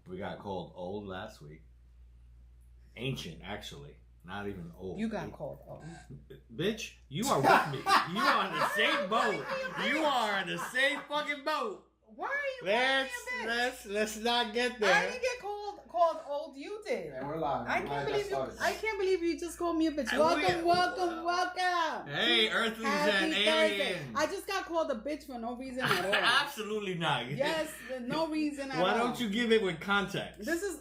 We got called old last week. Ancient, actually. Not even old. You got called old. Bitch, you are with me. You are on the same boat. You are on the same fucking boat. Why are you calling me a bitch? Let's not get I there. didn't get called old. You did. And we're live. I can't believe you just called me a bitch. Welcome. Hey, Earthlings and Happy aliens. Thursday. I just got called a bitch for no reason at all. Absolutely not. Yes, no reason at all. Why don't you give it with context? This is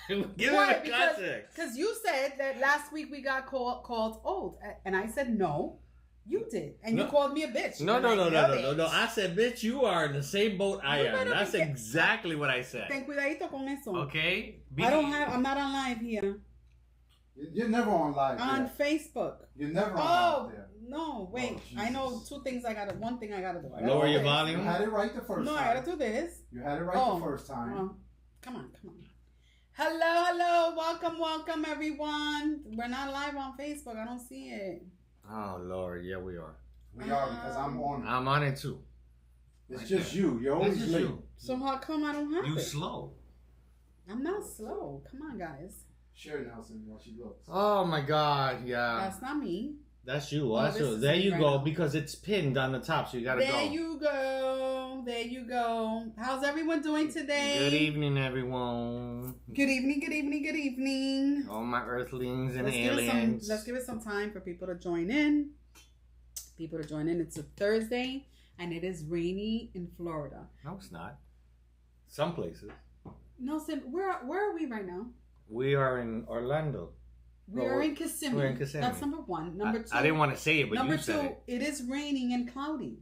Give it with context. because you said that last week we got called old, and I said no. You did, and you called me a bitch. No. Bitch. I said, bitch, you are in the same boat I am. That's exactly what I said. Ten cuidadito con eso. Okay? I'm not on live here. You're never on live. On Facebook. You're never on live there. No, wait. Oh, I know one thing I gotta do. Lower your You volume. had it right the first time. No, I gotta do this. You had it right the first time. Come on. Hello. Welcome, everyone. We're not live on Facebook. I don't see it. Oh, Lord. Yeah, we are. We are because I'm on it. I'm on it, too. It's just you. You're always This is late. you. So how come I don't have You it? slow. I'm not slow. Come on, guys. Share Nelson while she looks. Oh, my God. Yeah. That's not me. That's you. Oh, That's this you. is There me you right go. now. Because it's pinned on the top, so you got to go. There you go. How's everyone doing today? Good evening, everyone. Good evening. All my Earthlings and Let's aliens. give it some time for people to join in. It's a Thursday, and it is rainy in Florida. No, it's not. Some places. Nelson, where are we right now? We are in Orlando. We're in Kissimmee. We're in Kissimmee. That's number one. Number two. I didn't want to say it, but number you said two, it. it is raining and cloudy.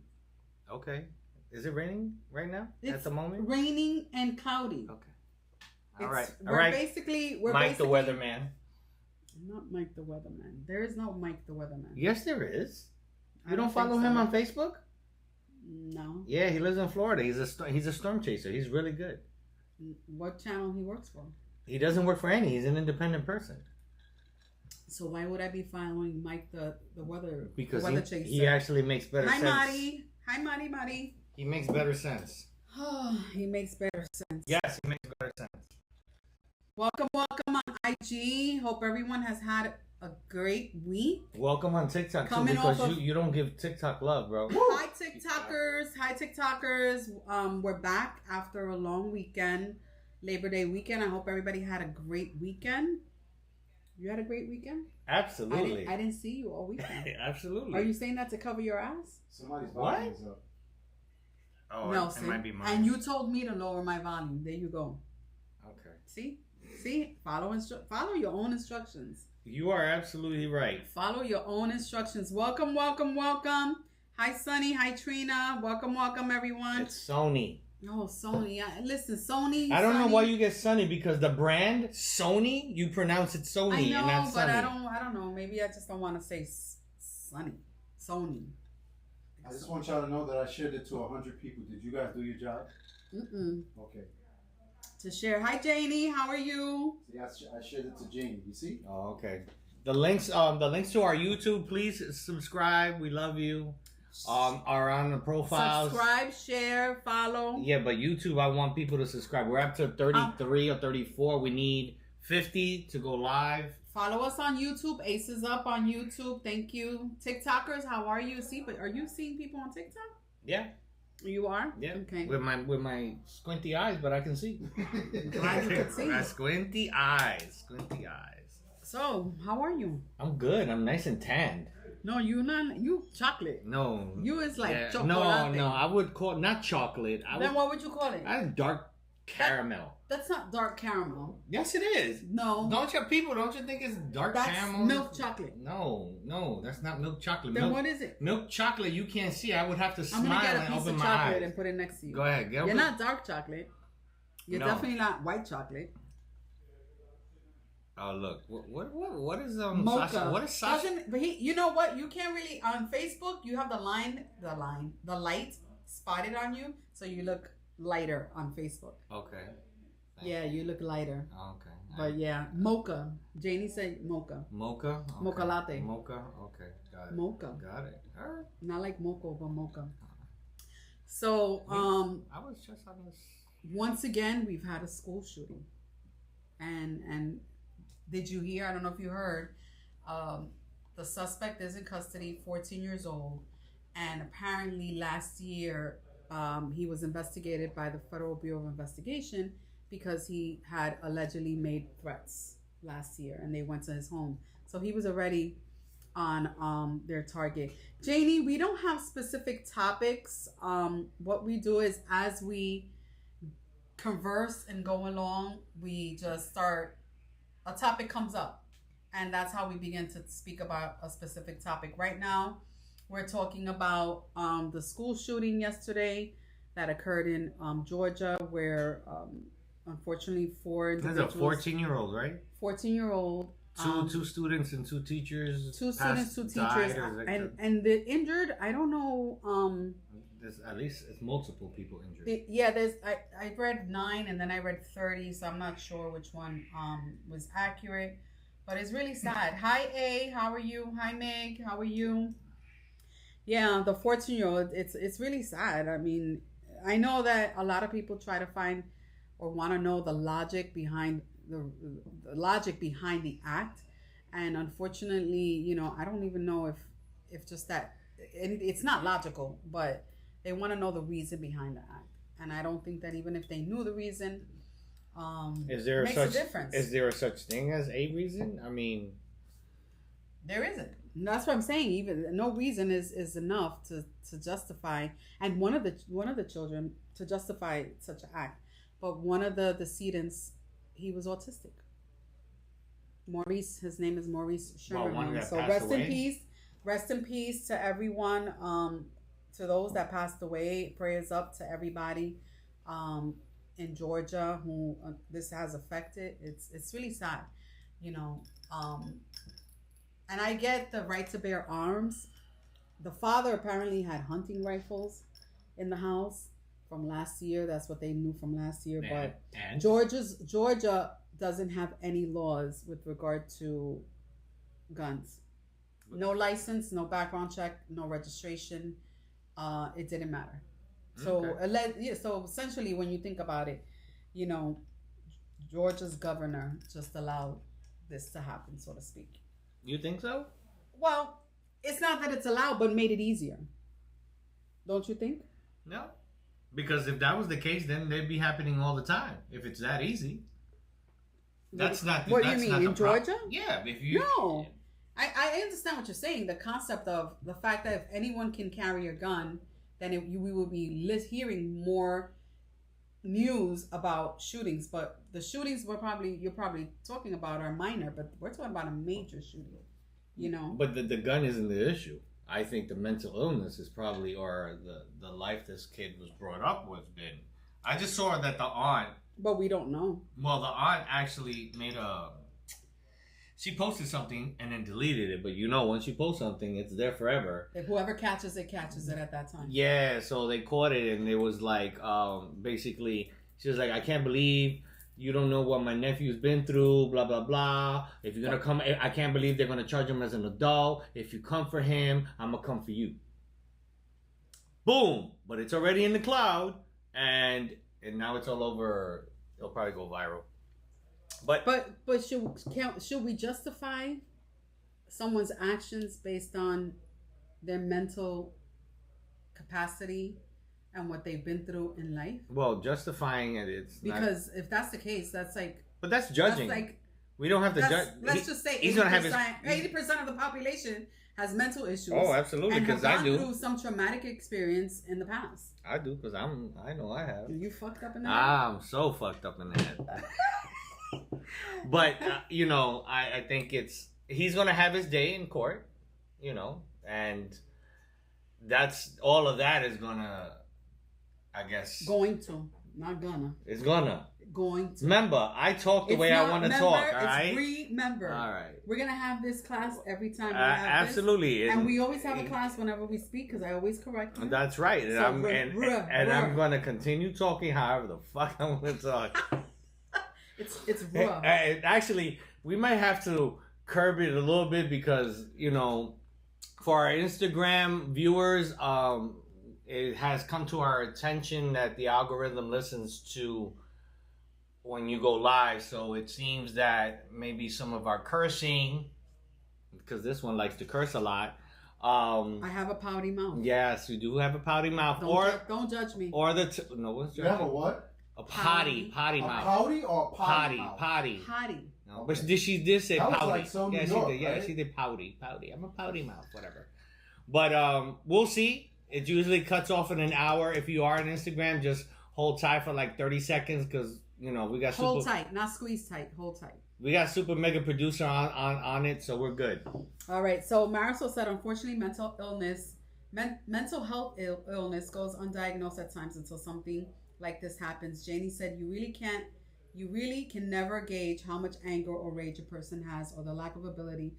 Okay. Is it raining right now? It's at the moment? raining and cloudy. Okay. All right. We're basically Mike the weatherman. Not Mike the weatherman. There is no Mike the weatherman. Yes, there is. I You don't think follow so. him on Facebook? No. Yeah, he lives in Florida. He's a storm chaser. He's really good. What channel he works for? He doesn't work for any. He's an independent person. So why would I be following Mike the weather? Because the weather chaser? he actually makes better sense. Hi, Marty. He makes better sense. He makes better sense. Yes, he makes better sense. Welcome on IG. Hope everyone has had a great week. Welcome on TikTok too, Coming because off of- you don't give TikTok love, bro. Hi TikTokers. We're back after a long weekend, Labor Day weekend. I hope everybody had a great weekend. You had a great weekend? Absolutely. I didn't see you all weekend. Absolutely. Are you saying that to cover your ass? Somebody's What? volume is up. Oh, Nelson. it might be mine. And you told me to lower my volume. There you go. Okay. See? Follow your own instructions. You are absolutely right. Follow your own instructions. Welcome. Hi, Sunny. Hi, Trina. Welcome, everyone. It's Sony. Oh, Sony. Listen, Sony. I don't know Sony. why you get Sony, because the brand Sony, you pronounce it Sony I know, and not but Sunny. I don't know. Maybe I just don't want to say Sunny. Sony. I just want y'all to know that I shared it to 100 people. Did you guys do your job? Okay. To share. Hi, Janie. How are you? See, I shared it to Jane. You see? Oh, okay. The links to our YouTube, please subscribe. We love you. Are on the profiles. Subscribe, share, follow. Yeah, but YouTube, I want people to subscribe. We're up to 33 or 34. We need 50 to go live. Follow us on YouTube. Ace is up on YouTube. Thank you. TikTokers, how are you? But are you seeing people on TikTok? Yeah. You are? Yeah. Okay. With my squinty eyes, but I can see. Glad you can see. My squinty eyes. So, how are you? I'm good. I'm nice and tanned. No, you chocolate. No. You is like chocolate. No. I would call it not chocolate. Then what would you call it? Dark caramel. That's not dark caramel. Yes, it is. No. Don't you think it's dark That's caramel? milk chocolate. No, that's not milk chocolate. Then what is it? Milk chocolate you can't see. I would have to I'm smile gonna get a and piece open of my chocolate eyes. and put it next to you. Go ahead. You're not dark chocolate. You're No. definitely not white chocolate. Oh look, what is Mocha. Sasha? What is Sasha? But you know what? You can't really on Facebook. You have the light spotted on you, so you look lighter on Facebook. Okay. Yeah, you look lighter. Okay. But yeah, mocha. Janie said mocha. Mocha. Okay. Mocha latte. Mocha. Okay. Got it. Mocha. Got it. All right. Not like mocha, but mocha. So I was just on this once again, we've had a school shooting, and did you hear? I don't know if you heard. The suspect is in custody, 14 years old, and apparently last year he was investigated by the Federal Bureau of Investigation because he had allegedly made threats last year, and they went to his home. So he was already on their target. Janie, we don't have specific topics. What we do is as we converse and go along, we just start, a topic comes up, and that's how we begin to speak about a specific topic. Right now, we're talking about the school shooting yesterday that occurred in Georgia, where unfortunately 4 individuals. That's a 14-year-old, right? 14-year-old. Two students and 2 teachers. 2 students, 2 teachers, and the injured. I don't know. There's at least it's multiple people injured. There's. I read 9 and then I read 30, so I'm not sure which one was accurate, but it's really sad. Hi A, how are you? Hi Meg, how are you? Yeah, the 14-year-old. It's really sad. I mean, I know that a lot of people try to find or want to know the logic behind the logic behind the act, and unfortunately, I don't even know if just that, and it's not logical, but they want to know the reason behind the act, and I don't think that even if they knew the reason, is there makes a difference. Is there a such thing as a reason? I mean, there isn't. And that's what I'm saying. Even no reason is enough to justify, and one of the children to justify such an act. But one of the decedents, he was autistic. Maurice, his name is Maurice Sherman. So rest in peace to everyone. To those that passed away, prayers up to everybody in Georgia who this has affected. It's really sad, and I get the right to bear arms. The father apparently had hunting rifles in the house from last year. That's what they knew from last year. But Georgia doesn't have any laws with regard to guns. No license, no background check, no registration. It didn't matter. So, okay. So essentially, when you think about it, Georgia's governor just allowed this to happen, so to speak. You think so? Well, it's not that it's allowed, but made it easier. Don't you think? No. Because if that was the case, then they'd be happening all the time. If it's that easy. That's not. What do you mean, in Georgia? Yeah. If you. No. I understand what you're saying. The concept of the fact that if anyone can carry a gun, then we will be hearing more news about shootings. But the shootings you're probably talking about are minor, but we're talking about a major shooting. But the gun isn't the issue. I think the mental illness is probably, or the life this kid was brought up with been. I just saw that the aunt. But we don't know. Well, the aunt actually she posted something and then deleted it. But once you post something, it's there forever. If whoever catches it at that time. Yeah, so they caught it, and it was like, basically, she was like, I can't believe you don't know what my nephew's been through, blah, blah, blah. If you're going to come, I can't believe they're going to charge him as an adult. If you come for him, I'm going to come for you. Boom. But it's already in the cloud, and now it's all over. It'll probably go viral. But should we justify someone's actions based on their mental capacity and what they've been through in life? Well, justifying it's because if that's the case, that's like. But that's judging. That's like, we don't have to judge. Let's just say 80% of the population has mental issues. Oh, absolutely, because I do. And have gone through some traumatic experience in the past. I do, because I know I have. You fucked up in the head? I'm so fucked up in the head. But, I think he's going to have his day in court, and that's, all of that is going to, I guess. Going to, not gonna. It's gonna. Going to. Remember, I talk the way I want to talk, all right? Remember. All right. We're going to have this class every time we have absolutely. And we always have a class whenever we speak, because I always correct you. That's right. And, I'm going to continue talking however the fuck I want to talk. It's rough. Actually, we might have to curb it a little bit because, for our Instagram viewers, it has come to our attention that the algorithm listens to when you go live. So it seems that maybe some of our cursing, because this one likes to curse a lot. I have a pouty mouth. Yes, you do have a pouty mouth. Don't judge me. Or no one's judging. You have a what? A potty mouth. Pouty or potty? Potty. No, okay. But she did say that pouty. Was like so yeah, New York, she did. Yeah, right? she did pouty. I'm a pouty mouth, whatever. But we'll see. It usually cuts off in an hour. If you are on Instagram, just hold tight for like 30 seconds because we got hold tight, not squeeze tight. Hold tight. We got super mega producer on it, so we're good. All right. So Marisol said, unfortunately, mental health illness goes undiagnosed at times until something like this happens. Janie said, you really can never gauge how much anger or rage a person has or the lack of ability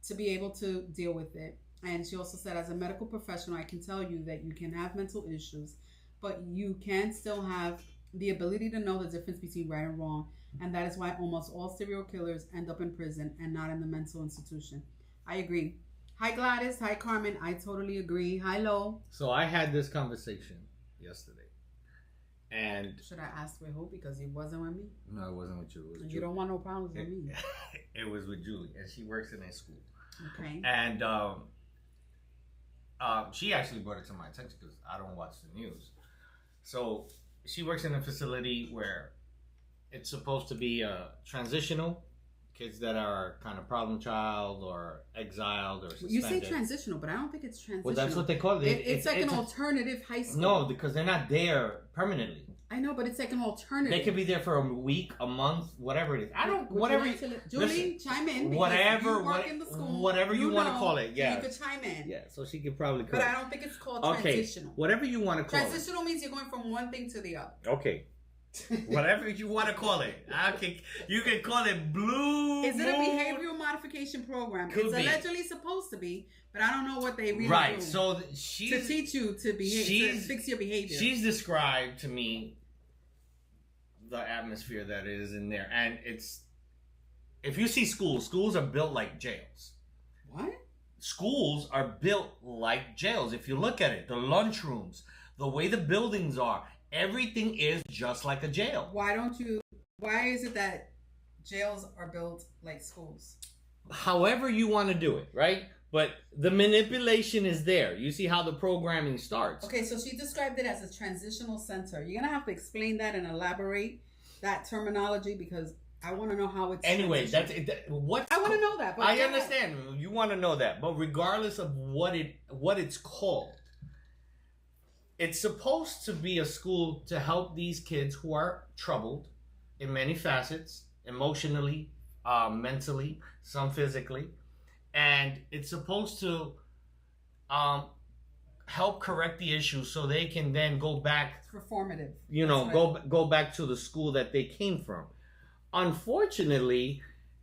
to be able to deal with it. And she also said, as a medical professional, I can tell you that you can have mental issues, but you can still have the ability to know the difference between right and wrong. And that is why almost all serial killers end up in prison and not in the mental institution. I agree. Hi, Gladys. Hi, Carmen. I totally agree. Hi, Lo. So I had this conversation yesterday. And should I ask with who? Because it wasn't with me. No, it wasn't with you. It was you Julie. Don't want no problems with me. It was with Julie, and she works in a school. Okay. And she actually brought it to my attention because I don't watch the news. So she works in a facility where it's supposed to be transitional. Kids that are kind of problem child or exiled or suspended. You say transitional, but I don't think it's transitional. Well, that's what they call it. It's like an alternative high school. No, because they're not there permanently. I know, but it's like an alternative. They could be there for a week, a month, whatever it is. I don't. Whatever. Julie, chime in. Whatever. You work in the school. Whatever you want to call it. Yeah. You could chime in. Yeah. So she could probably. But I don't think it's called transitional. Whatever you want to call it. Transitional means you're going from one thing to the other. Okay. Whatever you want to call it. You can call it blue. Is it a behavioral modification program? It's allegedly supposed to be, but I don't know what they really do. Right. So she's to teach you to behave, to fix your behavior. She's described to me the atmosphere that is in there, and it's if you see schools are built like jails. What? Schools are built like jails. If you look at it, the lunchrooms, the way the buildings are. Everything is just like a jail. Why is it that jails are built like schools? However you want to do it, right? But the manipulation is there. You see how the programming starts. Okay, so she described it as a transitional center. You're going to have to explain that and elaborate that terminology because I want to know how it's anyway, that's it. What I want to know that. But I understand. You want to know that. But regardless of what it's called, it's supposed to be a school to help these kids who are troubled in many facets, emotionally, mentally, some physically. And it's supposed to help correct the issue so they can then go back. It's reformative. Go back to the school that they came from. Unfortunately,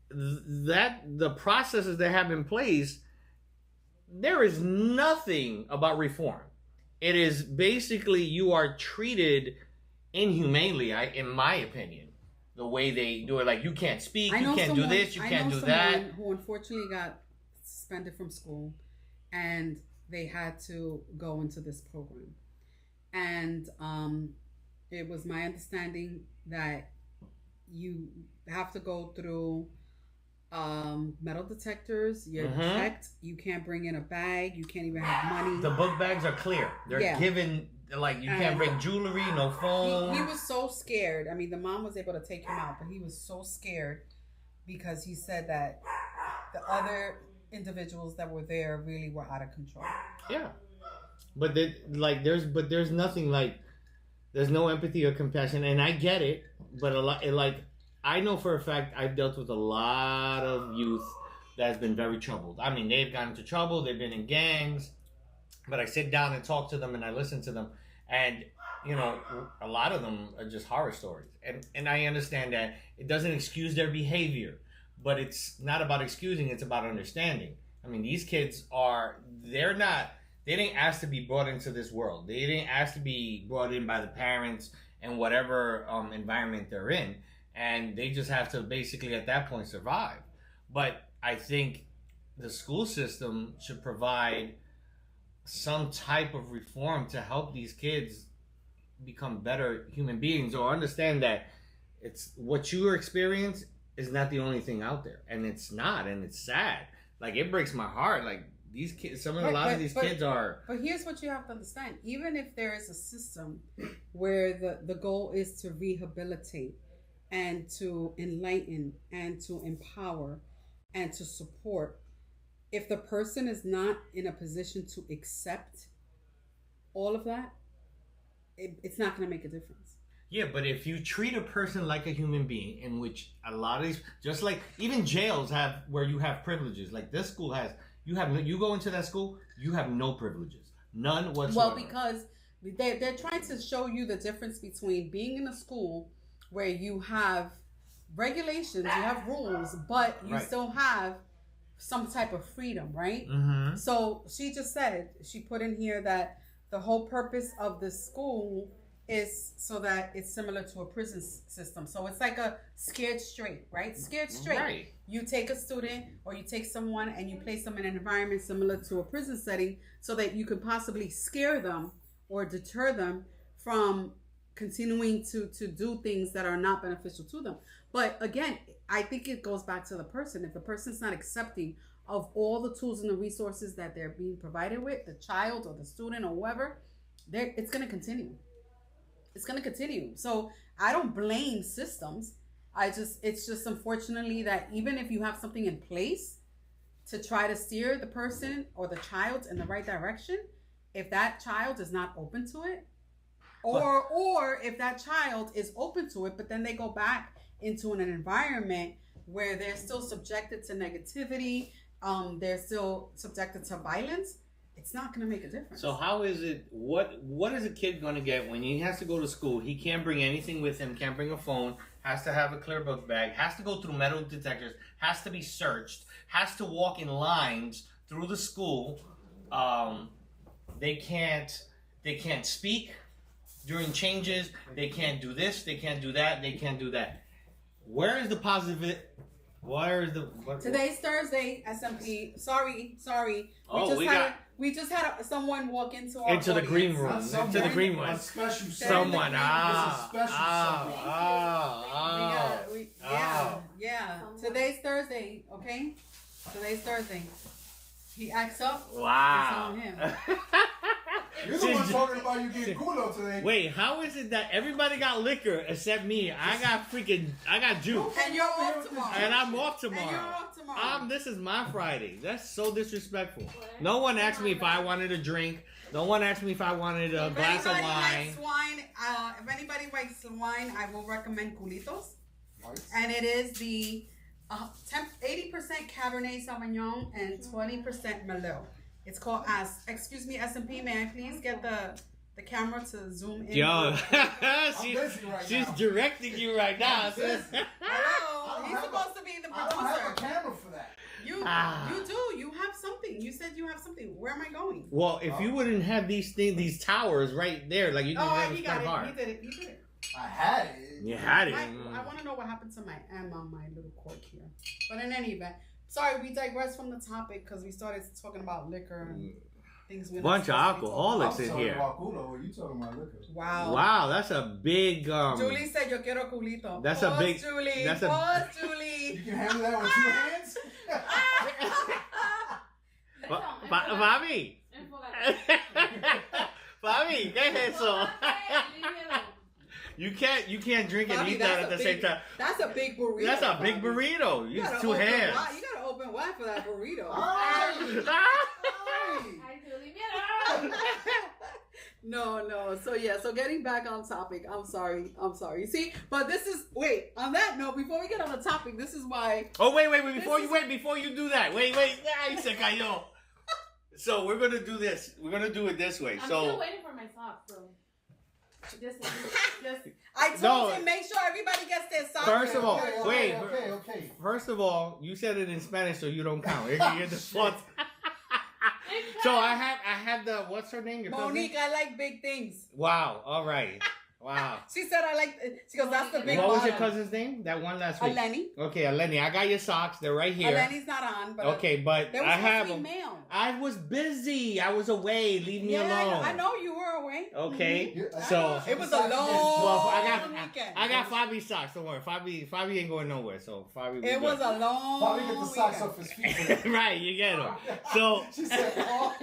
the processes they have in place, there is nothing about reform. It is basically you are treated inhumanely, in my opinion, the way they do it. Like you can't speak, you can't do this, you can't do that. I know someone who unfortunately got suspended from school, and they had to go into this program. And it was my understanding that you have to go through metal detectors. You're checked. You can't bring in a bag. You can't even have money. The book bags are clear. They're given, like, you can't bring jewelry, no phone. He was so scared. I mean, the mom was able to take him out, but he was so scared because he said that the other individuals that were there really were out of control. Yeah. But there's nothing like, there's no empathy or compassion, and I get it, but I know for a fact I've dealt with a lot of youth that's been very troubled. I mean, they've gotten into trouble, they've been in gangs, but I sit down and talk to them and I listen to them, and a lot of them are just horror stories. And I understand that it doesn't excuse their behavior, but it's not about excusing, it's about understanding. I mean, these kids they didn't ask to be brought into this world. They didn't ask to be brought in by the parents and whatever environment they're in. And they just have to basically at that point survive. But I think the school system should provide some type of reform to help these kids become better human beings, or understand that it's what you experience is not the only thing out there, and it's not, and it's sad. Like, it breaks my heart. Like, these kids, a lot of these kids are. But here's what you have to understand: even if there is a system where the goal is to rehabilitate and to enlighten and to empower and to support, if the person is not in a position to accept all of that, it's not going to make a difference. Yeah, but if you treat a person like a human being, in which a lot of these, just like even jails have where you have privileges, like this school has, you go into that school, you have no privileges, none whatsoever. Well, because they're trying to show you the difference between being in a school where you have regulations, you have rules, but you still have some type of freedom, right? Mm-hmm. So she just said, she put in here that the whole purpose of the school is so that it's similar to a prison system. So it's like a scared straight, right? Scared straight. Right. You take a student or you take someone and you place them in an environment similar to a prison setting so that you could possibly scare them or deter them from continuing to do things that are not beneficial to them. But again, I think it goes back to the person. If the person's not accepting of all the tools and the resources that they're being provided with, the child or the student or whoever, it's going to continue. It's going to continue. So I don't blame systems. It's just unfortunately that even if you have something in place to try to steer the person or the child in the right direction, if that child is not open to it, or if that child is open to it, but then they go back into an environment where they're still subjected to negativity, they're still subjected to violence, it's not going to make a difference. So how is it, what is a kid going to get when he has to go to school? He can't bring anything with him, can't bring a phone, has to have a clear book bag, has to go through metal detectors, has to be searched, has to walk in lines through the school. They can't speak during changes. They can't do this, they can't do that, they can't do that. Where is the positive? Where is the... Today's Thursday, SMP. Sorry. We just had someone walk into our the green room. Into the green room. A special someone. Yeah. Today's Thursday, okay? Today's Thursday. He acts up. Wow. It's on him. You're the one talking about you getting culo today. Wait, how is it that everybody got liquor except me? I got juice. And you're off tomorrow. And I'm off tomorrow. And you're off tomorrow. This is my Friday. That's so disrespectful. No one asked me if I wanted a drink. No one asked me if I wanted a glass of wine. If anybody likes wine, I will recommend Culitos. Nice. And it is the 80% Cabernet Sauvignon and 20% Merlot. It's called excuse me, SMP, may I please get the camera to zoom in? Yo, she's directing you right now. Hello, he's supposed to be the producer. I don't have a camera for that. You do. You have something. You said you have something. Where am I going? Well, if you wouldn't have these towers right there, like you can he got it. He did it. I had it. You had it. I want to know what happened to my little cork here. But in any event, sorry, we digressed from the topic because we started talking about liquor and things. Bunch of alcoholics in here. Culo. You talking about liquor? Wow, that's a big. Julie said, "Yo quiero culito." That's a big. Julie. That's Julie. You can handle that with 2 hands. Fabi. Fabi, ¿qué es eso? You can't drink and eat that at the same time. That's a big burrito. That's a big burrito. Use 2 hands. You gotta open wide for that burrito. No. So getting back on topic. I'm sorry. You see, but this is on that note, before we get on the topic, this is why. Oh wait, before you do that. Wait. Ay, se cayó. So we're gonna do this. We're gonna do it this way. I'm still waiting for my socks, bro. I told him make sure everybody gets their socks. First of all, Okay. First of all, you said it in Spanish, so you don't count. You're the fourth. So I have the what's her name? Your Monique. I like big things. Wow. All right. Wow. She said I like. She goes, that's the big. What was your bottom. cousin's name? That one last week. Eleni. Okay, Eleni. I got your socks. They're right here. Eleni's not on, but Okay, but there was I have supposed to them. be mail. I was busy. I was away. Leave me alone. I know you were away. Okay, Yeah, so It was a long well, weekend. I got Fabi socks. Don't worry, Fabi ain't going nowhere. So Fabi, It was a long. Bobby get the socks weekend. off his feet. right. You get them. So She said, "Oh."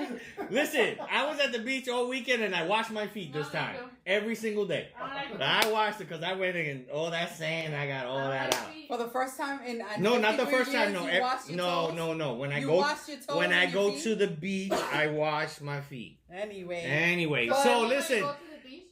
listen, I was at the beach all weekend and I washed my feet this No, you time don't. every single day. I like I washed it because I went in and all that sand. I got all that out. For the first time in No, not the 53 first time. years, No, you washed your toes? no. When I You go, washed your toes when I and your go feet? to the beach, I wash my feet. Anyway, So Go listen, to the beach?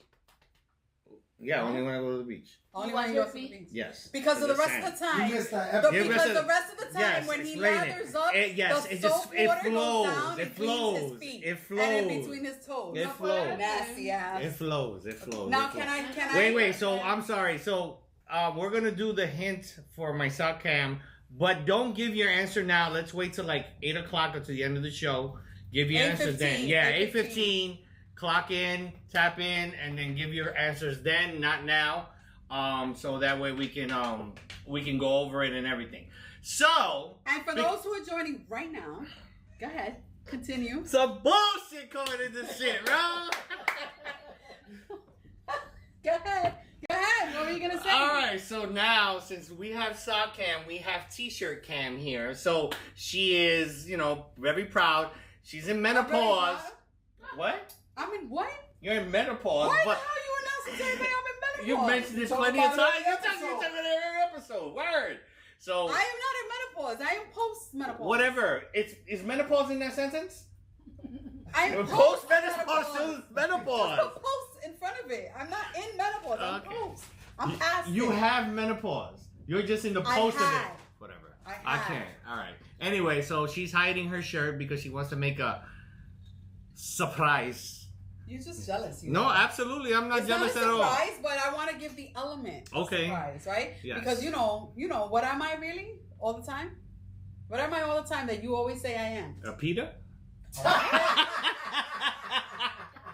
yeah, only when I go to the beach. only You when wash you your go to the feet? beach. Yes. Because of the rest sand. of the You time. missed that The, episode. Yeah, because rest the rest of the time Yes, when he explain it. lathers up, Yes, the it just soap it water flows. goes down It between his flows. feet It flows. and in between his toes. It flows. Nasty ass. It flows. It flows. Now it flows. can I? Wait. So I'm sorry. So we're gonna do the hint for my sock cam, but don't give your answer now. Let's wait till like 8 o'clock or to the end of the show. Give your answers then. 8:15. Yeah, 8:15. 8:15. Clock in, tap in, and then give your answers then, not now. So that way we can go over it and everything. So And for those who are joining right now, go ahead, continue. some bullshit coming into shit, bro. Go ahead. What were you gonna say? All right, so now since we have sock cam, we have t-shirt cam here. So she is, very proud. She's in menopause. What? I'm in what? You're in menopause, Why the but hell you announcing to everybody I'm in menopause? you mentioned it You talk plenty of about times. it You every talk episode. about it every episode. Word. So I am not in menopause. I am post menopause. whatever. Is menopause in that sentence? I'm Post menopause is Just menopause. put post in front of it. I'm not in menopause. I'm Okay. post. I'm past You it. have menopause. You're just in the I post of it. had. Whatever. I had. can't. All right. Anyway, so she's hiding her shirt because she wants to make a surprise. You're just jealous. You No, know. absolutely. I'm not It's jealous not at a all. surprise, but I want to give the element. Of Okay. Surprise, right? Yes. Because you know, what am I really all the time? What am I all the time that you always say I am? Peter?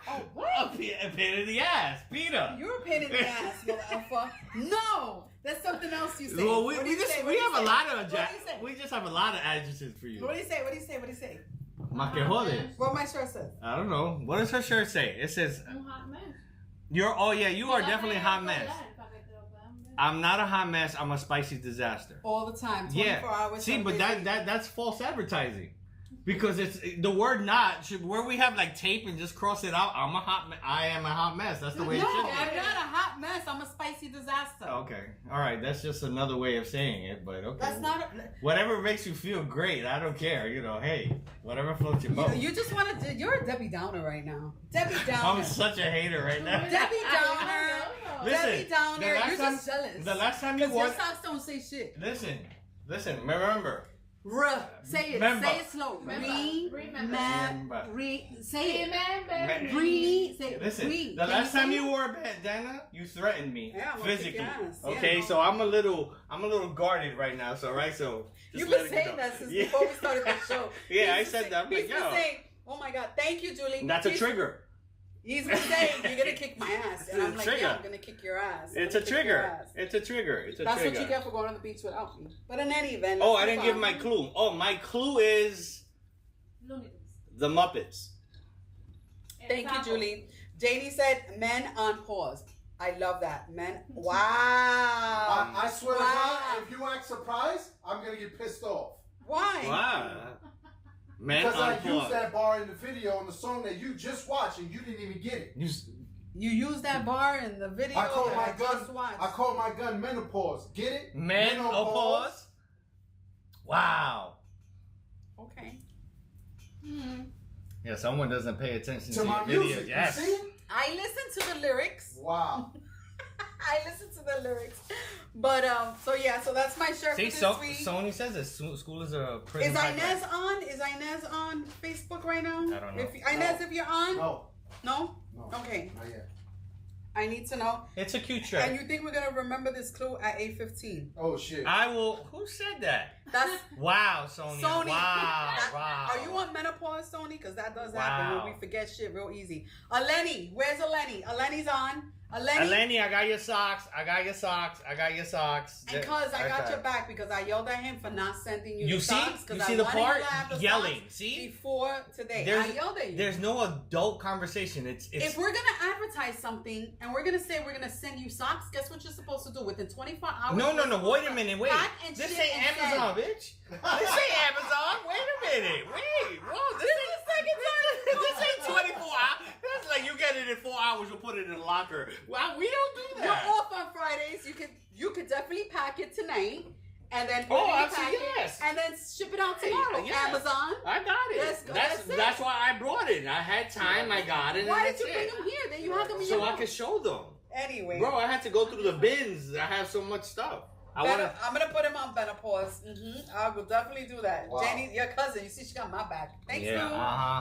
Oh, what? A pain in the ass. Peter. You're a pain in the ass, you alpha. No, that's something else you say. Well, What do we you just say? we What do you have a say? lot of What do you say? we just have a lot of adjectives for you. What do you say? What do you say? What do you say? Ma que jodes. What my shirt says. I don't know. What does her shirt say? It says Un hot mess. you are definitely a hot mess. I'm not a hot mess. I'm a spicy disaster. All the time, 24 Yeah. hours. See, 7 but days a week. that's false advertising. Because it's the word "not" where we have like tape and just cross it out. I am a hot mess. That's the way No, it should be. I'm not a hot mess. I'm a spicy disaster. Okay, all right. That's just another way of saying it, but okay. That's not. Whatever makes you feel great. I don't care. Hey, whatever floats your boat. You just want to. You're a Debbie Downer right now. Debbie Downer. I'm such a hater right now. Debbie Downer. Listen, Debbie Downer. the last You're time- just jealous. The last time you Because your wore, socks don't say shit. listen. Remember. Say it. Remember. Say it slow. Remember. Say it. Remember. Breathe. Say it. Listen, Breathe. the Can last say time it? you wore a bandana, you threatened me Yeah, I'm gonna kick physically. your ass. Yeah, Okay, no. so I'm a little guarded right now. So just You've let been it saying go. that since Yeah. before we started the show. Yeah, I He's said been that. I'm saying- like, he's been yo. saying, oh my God, thank you, Julie. And that's a He's- trigger. He's been saying, you're going to kick my ass. And It's I'm a like, trigger. yeah, I'm going to kick your ass. I'm It's a gonna kick your trigger. ass. It's a trigger. It's a That's trigger. what you get for going on the beach without me. But in any event. Oh, let's I didn't move give on. my clue. Oh, my clue is the Muppets. Thank you, Julie. Janie said, men on pause. I love that. Men. Wow. I swear to Wow. God, if you act surprised, I'm gonna get pissed off. Why? Wow. Man Because I on used pause. that bar in the video on the song that you just watched and you didn't even get it. You use that bar in the video I call that my I just gun. watched. I call my gun menopause. Get it? Menopause. Wow. Okay. Yeah, someone doesn't pay attention To to my your music. videos. Yes. You see? I listen to the lyrics. Wow. I listen to the lyrics. But so that's my shirt See, for this week. Sony says that school is a prison. Is pipeline. Inez on? Is Inez on Facebook right now? I don't know. Inez, if you're on? No. No? No. Okay. Not yet. I need to know. It's a cute And shirt. you think we're gonna remember this clue at 8:15? Oh shit. I will. Who said that? That's Wow, Sony. Sony. Wow. That- Wow. Are you on menopause, Sony? Because that does happen Wow. when we forget shit real easy. Eleni, where's Eleni? Eleni's on. Eleni, I got your socks. I got your socks. I got your socks. And cuz I got your back because I yelled at him for not sending you the see? socks. You I see the wanted part? you to have the Yelling. socks See? Before today. I yelled at you. There's no adult conversation. It's If we're going to advertise something and we're going to say we're going to send you socks, guess what you're supposed to do? Within 24 hours. No. Wait a minute. Wait. Pack and This ship ain't and Amazon, send. bitch. This ain't Amazon. Wait a minute. Wait. Whoa. This ain't the second time. This ain't 24 hours. That's like you get it in 4 hours. You'll put it in the locker. Well, we don't do You're that. off on Fridays. You could definitely pack it tonight. And then Absolutely, yes. and then ship it out tomorrow. Yeah. Amazon. I got it. Let's go. That's it. That's why I brought it. I had time. I got it. Why and did you that's bring it. them here? Then you had them in So your I house. could show them. Anyway. Bro, I had to go through the bins. I have so much stuff. I'm gonna put him on menopause. I will definitely do that. Wow. Jenny, your cousin, you see, she got my back. Thanks, Yeah.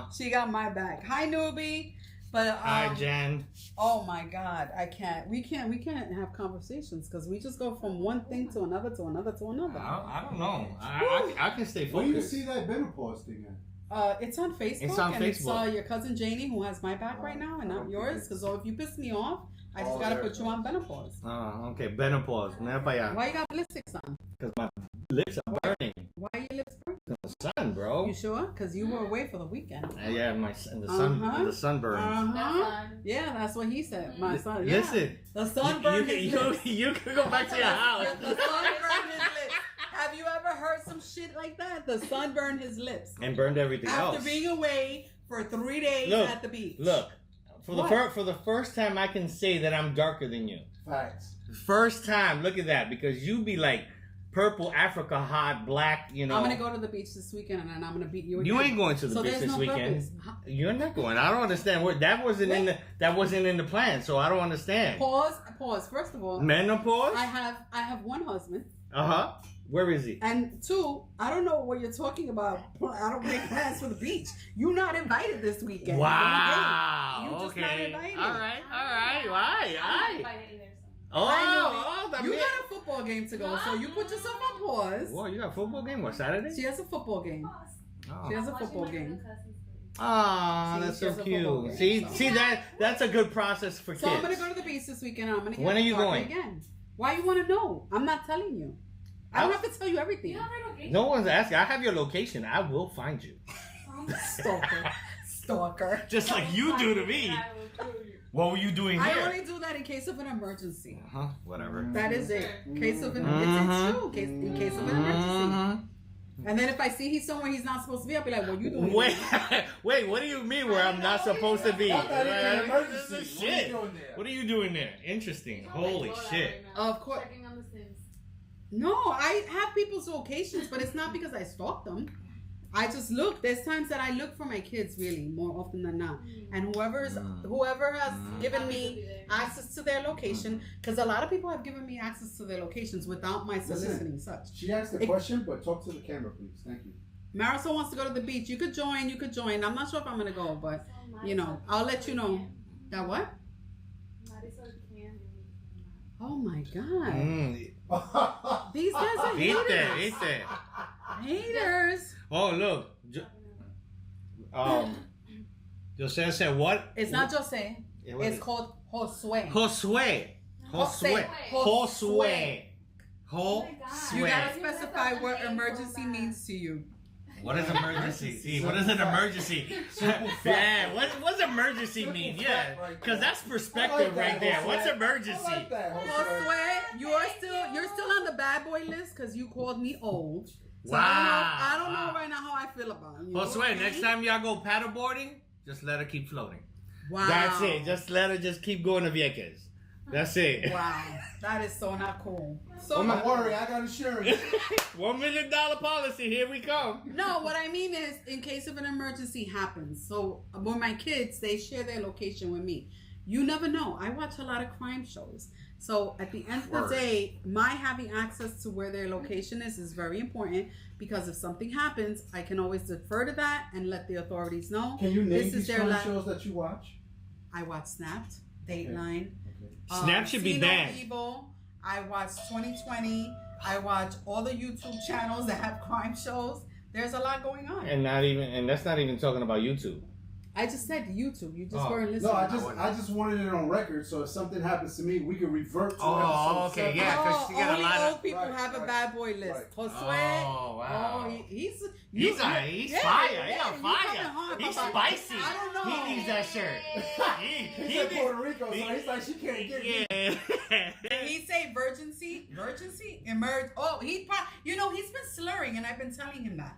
Noob. She got my back. Hi, newbie. But Hi, Jen. oh my God, I can't. We can't have conversations because we just go from one thing to another to another to another. I don't know. I can stay Where focused. you see that menopause thing at? It's on Facebook. It's on and Facebook. It's your cousin Janie who has my back right now and not yours. Because if you piss me off, I just gotta put you on menopause. Oh, okay. Menopause. Mira para allá. Why you got lipstick on? Because my lips are burning. Why your lips burn? The sun, bro. You sure? Because you were away for the weekend. Yeah, the sunburn. Yeah, that's what he said. My son. Yeah. Listen. The sun burned his lips. You can go back to your house. The sun burned his lips. Have you ever heard some shit like that? The sun burned his lips. And burned everything After else. being away for 3 days at the beach. Look. For the first time, I can say that I'm darker than you. Facts. First time, look at that, because you be like purple Africa hot, black, you know. I'm gonna go to the beach this weekend and then I'm gonna beat you again. You ain't going to the beach this weekend. Purpose. You're not going. I don't understand. That wasn't in the plan, so I don't understand. Pause. First of all, Menopause? I have one husband. Where is he? And two, I don't know what you're talking about. I don't make plans for the beach. You're not invited this weekend. Wow. You just okay. not invited. All right. Why? I'm not invited either. You got a football game to go, so you put yourself on pause. Whoa, you got a football game? What, Saturday? She has a football game. Oh. She has a football game. Oh, See, that's she has so a football cute. game, See that's a good process for So kids. I'm gonna go to the beach this weekend. And I'm gonna get When are you going? again. Why you want to know? I'm not telling you. I don't have to tell you everything. You have her location? No one's asking. I have your location. I will find you. Stalker. Just like you do to me. What were you doing here? I only do that in case of an emergency. Whatever. That is it. In case of an it's true. In case of an emergency. And then if I see he's somewhere he's not supposed to be, I'll be like, "What you doing?" Wait. What do you mean where I'm not supposed to be? Not that it's an emergency. Shit. What are you doing there? What are you doing there? Interesting. Holy shit. Of course. Checking on the Sims. No, I have people's locations, but it's not because I stalk them. I just look. There's times that I look for my kids really more often than not, and whoever has given me access to their location, because a lot of people have given me access to their locations without my soliciting such. She asked a question, but talk to the camera, please. Thank you. Marisol wants to go to the beach. You could join. I'm not sure if I'm gonna go, but I'll let you know. That what? Oh my God. These guys are haters. Haters. Oh, look. Jose said what? It's not Jose. Yeah, what It's is- called Josue. Josue. You gotta specify what emergency means to you. What is emergency? What is an emergency? Yeah, what's emergency mean? Yeah, because that's perspective right there. What's emergency? I like that, Josue, you're still on the bad boy list because you called me old. So Wow. I don't know right now how I feel about you. Josue, next time y'all go paddleboarding, just let her keep floating. Wow. That's it. Just let her just keep going to Vieques. That's it. Wow. That is so not cool. So Don't worry, I got insurance. $1 million policy. Here we come. No, what I mean is in case of an emergency happens. So when my kids, they share their location with me. You never know. I watch a lot of crime shows. So at the end of the day, my having access to where their location is very important because if something happens, I can always defer to that and let the authorities know. Can you name This is these their crime la- shows that you watch? I watch Snapped, Dateline. Snap should be See No banned. Evil. I watch 2020. I watch all the YouTube channels that have crime shows. There's a lot going on. And that's not even talking about YouTube. I just said YouTube. You just Oh. weren't listening. No, I just wanted it on record, so if something happens to me, we can revert to Oh, episode okay, 7. yeah, 'cause you got a only lot of- old people Right, have a right, bad boy list. right. Josue. Oh, wow. He's He's yeah, fire. He's you fire. coming hard, He's Papa. spicy. I don't know. He needs that shirt. He's in Puerto Rico, so he's like, she can't get me. Yeah. Did he say virgincy? Emerge. Oh, he's been slurring, and I've been telling him that.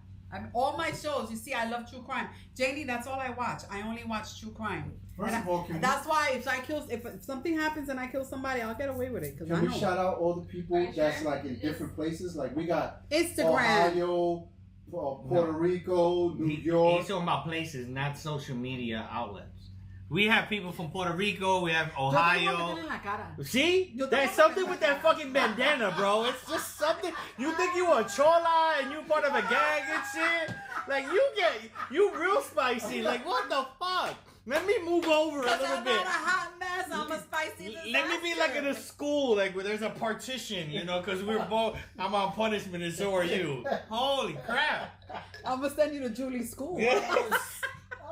All my shows, you see, I love true crime. Janie, that's all I watch. I only watch true crime. First of all, can That's why if something happens and I kill somebody, I'll get away with it. Cause I we know. shout out all the people Are you that's sure? like in different places? Like we got Instagram. Ohio, Puerto Rico, New He's York. talking about places, not social media outlets. We have people from Puerto Rico. We have Yo tengo Ohio. que en la cara. See? Yo tengo There's que something ver with la that cara. fucking bandana, bro. It's just something. You think you a chola and you part of a gang and shit? Like, you real spicy. Like, what the fuck? Let me move over a Cause little I'm bit. not a hot mess. I'm a spicy disaster. Let me be like in a school, like where there's a partition, because we're both. I'm on punishment and so are you. Holy crap! I'm gonna send you to Julie's school. Hey.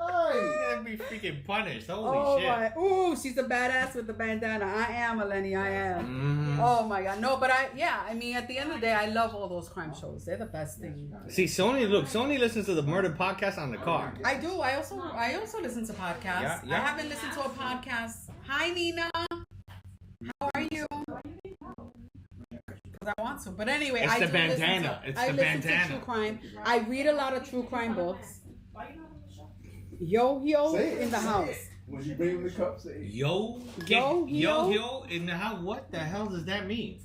You're gonna be freaking punished. Holy Oh shit! my! Ooh, she's a badass with the bandana. I am, Eleni. I am. Mhm. Oh my god, no, but I mean, at the end of the day, I love all those crime shows. They're the best thing. See, Sony listens to the murder podcast on the car. I do. I also listen to podcasts. Yeah, yeah. I haven't listened to a podcast. Hi, Nina. How are you? Because I want to, but anyway, It's I the do bandana. Listen It's to, the I listen bandana. to true crime. I read a lot of true crime books. Yo Say it, in the say house. it. When you bring him the cup, say it. Yo, in the house. What the hell does that mean?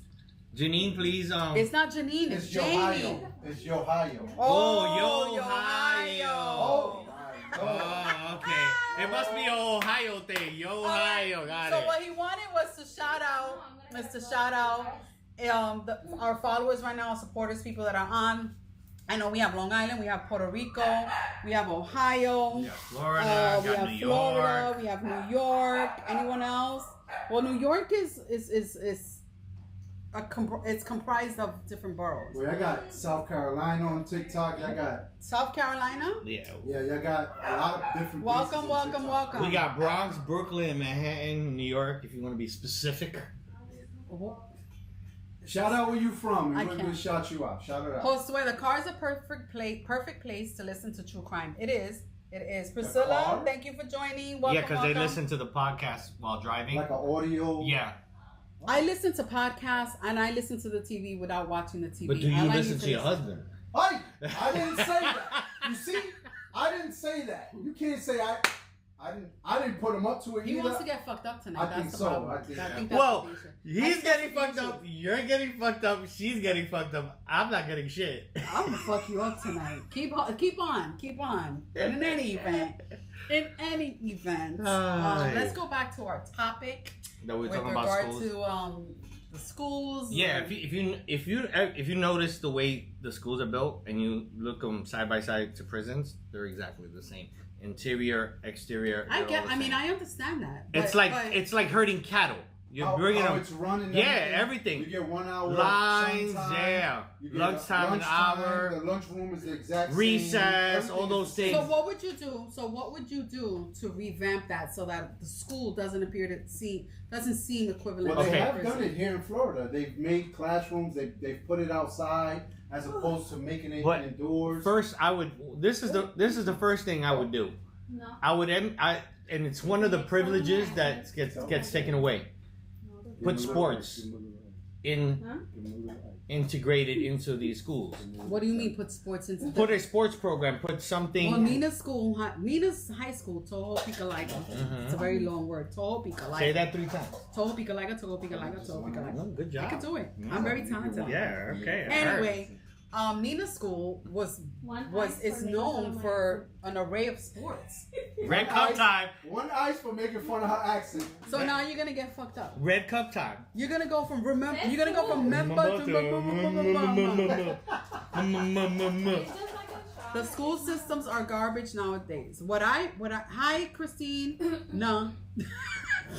Janine, please. It's not Janine. It's It's Jamie. Ohio. It's Ohio. Oh, Yo Ohio. Oh, okay. It must be an Ohio thing. Yo, Ohio, got So it. what he wanted was to shout out our followers right now, supporters, people that are on. I know we have Long Island, we have Puerto Rico, we have Ohio, We have Florida, we got have New Florida, York. we have New York. Anyone else? Well, New York is it's comprised of different boroughs. Well, I got South Carolina on TikTok. I got South Carolina. Yeah. y'all got a lot of different. Welcome, places on welcome, TikTok. welcome. We got Bronx, Brooklyn, Manhattan, New York, if you want to be specific. Shout out where you from. I And we're gonna can't. shout you out. Shout it out. Josue, the car is a perfect place to listen to true crime. It is. Priscilla, car? thank you for joining. Welcome, Yeah, because they welcome. listen to the podcast while driving. Like an audio. Yeah. I listen to podcasts and I listen to the TV without watching the TV. But do All you I listen need to your husband? Hey, I didn't say that. You see, I didn't say that. You can't say I didn't put him up to it He either. wants to get fucked up tonight. I that's think the so. problem. I think- that's Well, the issue. he's I getting think fucked that's the up. You're getting fucked up. She's getting fucked up. I'm not getting shit. I'm gonna fuck you up tonight. Keep on. In any event. Let's go back to our topic That we're with talking about regard schools. to the schools. Yeah, if you notice the way the schools are built and you look them side by side to prisons, they're exactly the same. Interior, exterior. I they're all the same. understand that. It's like herding cattle. You're How bringing how them. it's running. Yeah, everything. You get 1 hour Lines, sunshine, yeah. you get Lunchtime, an hour. The lunchroom is the exact Recess, same. all those things. So what would you do to revamp that so that the school doesn't seem equivalent? Well, they Okay. have done it here in Florida. They've made classrooms. They've put it outside as opposed to making it But indoors. First, I would. This is the first thing I would do. No. I would. And it's one of the privileges that gets taken away. Put sports integrated into these schools. What do you mean put sports into? Put a sports program. Put something. Well, Nina's high school, Toho Picalaga. It's a very long word. Toho Picalaga. Say that 3 times. Toho Picalaga, Toho Picalaga, Toho Picalaga. Oh, good job. I can do it. I'm very talented. Yeah. Okay. Anyway, Nina's school is known for an array of sports. Red Cup time. One ice for making fun of her accent. So now you're gonna get fucked up. Red Cup time. You're gonna go from member to the school systems are garbage nowadays. Hi Christine. No.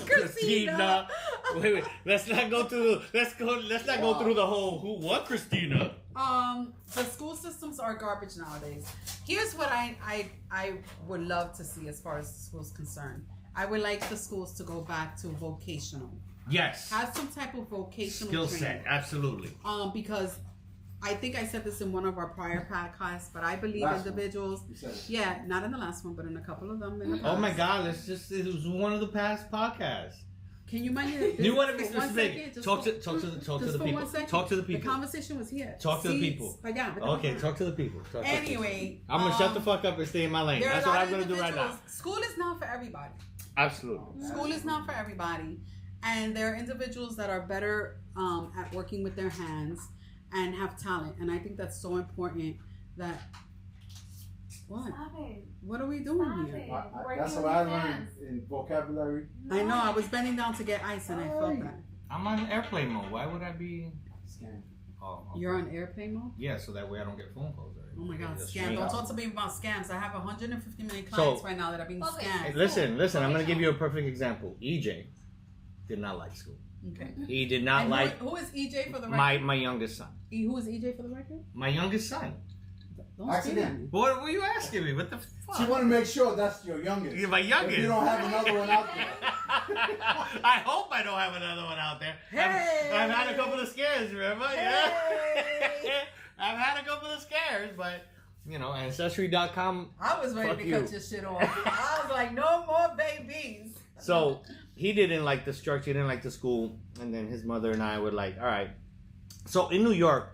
Christina. Wait. Let's not go through. Let's not go through the whole. Who? What? Christina. The school systems are garbage nowadays. Here's what I would love to see as far as the school's concerned. I would like the schools to go back to vocational. Yes. Have some type of vocational skill training. set. Absolutely. Because I think I said this in one of our prior podcasts, but I believe Last individuals. Yeah, not in the last one, but in a couple of them. In the past. Oh my God! It was one of the past podcasts. Can you mind your? You want to be for 1 specific? second, Talk to the people. Talk to the people. The conversation was here. Talk to the people. Okay, talk to the people. Anyway, I'm gonna shut the fuck up and stay in my lane. That's what I'm gonna do right now. School is not for everybody. Absolutely. School is not for everybody, and there are individuals that are better at working with their hands and have talent, and I think that's so important. That what? Stop it. What are we doing Stop here? it. That's what I learned in vocabulary. I know. I was bending down to get ice, and I felt that. I'm on airplane mode. Why would I be? Scam. Oh, okay. You're on airplane mode? Yeah, so that way I don't get phone calls. Right? Oh my God, Just scam. straight Don't up. talk to me about scams. I have 150 million clients right now that are being Okay. scammed. Hey, listen. I'm gonna give you a perfect example. EJ did not like school. Okay. He did not And like who is EJ for the record? my youngest son. Who is EJ for the record? My youngest son. Don't Ask scream him. at me. What were you asking me? What the She fuck? want to make sure that's your youngest. You're my youngest. If you don't have another one out there. I hope I don't have another one out there. Hey! I've had a couple of scares, remember? Hey! Yeah. I've had a couple of scares, but you know, Ancestry.com. I was ready Fuck to you. cut your shit off. I was like, no more babies. So he didn't like the structure, he didn't like the school, and then his mother and I were like, all right. So in New York,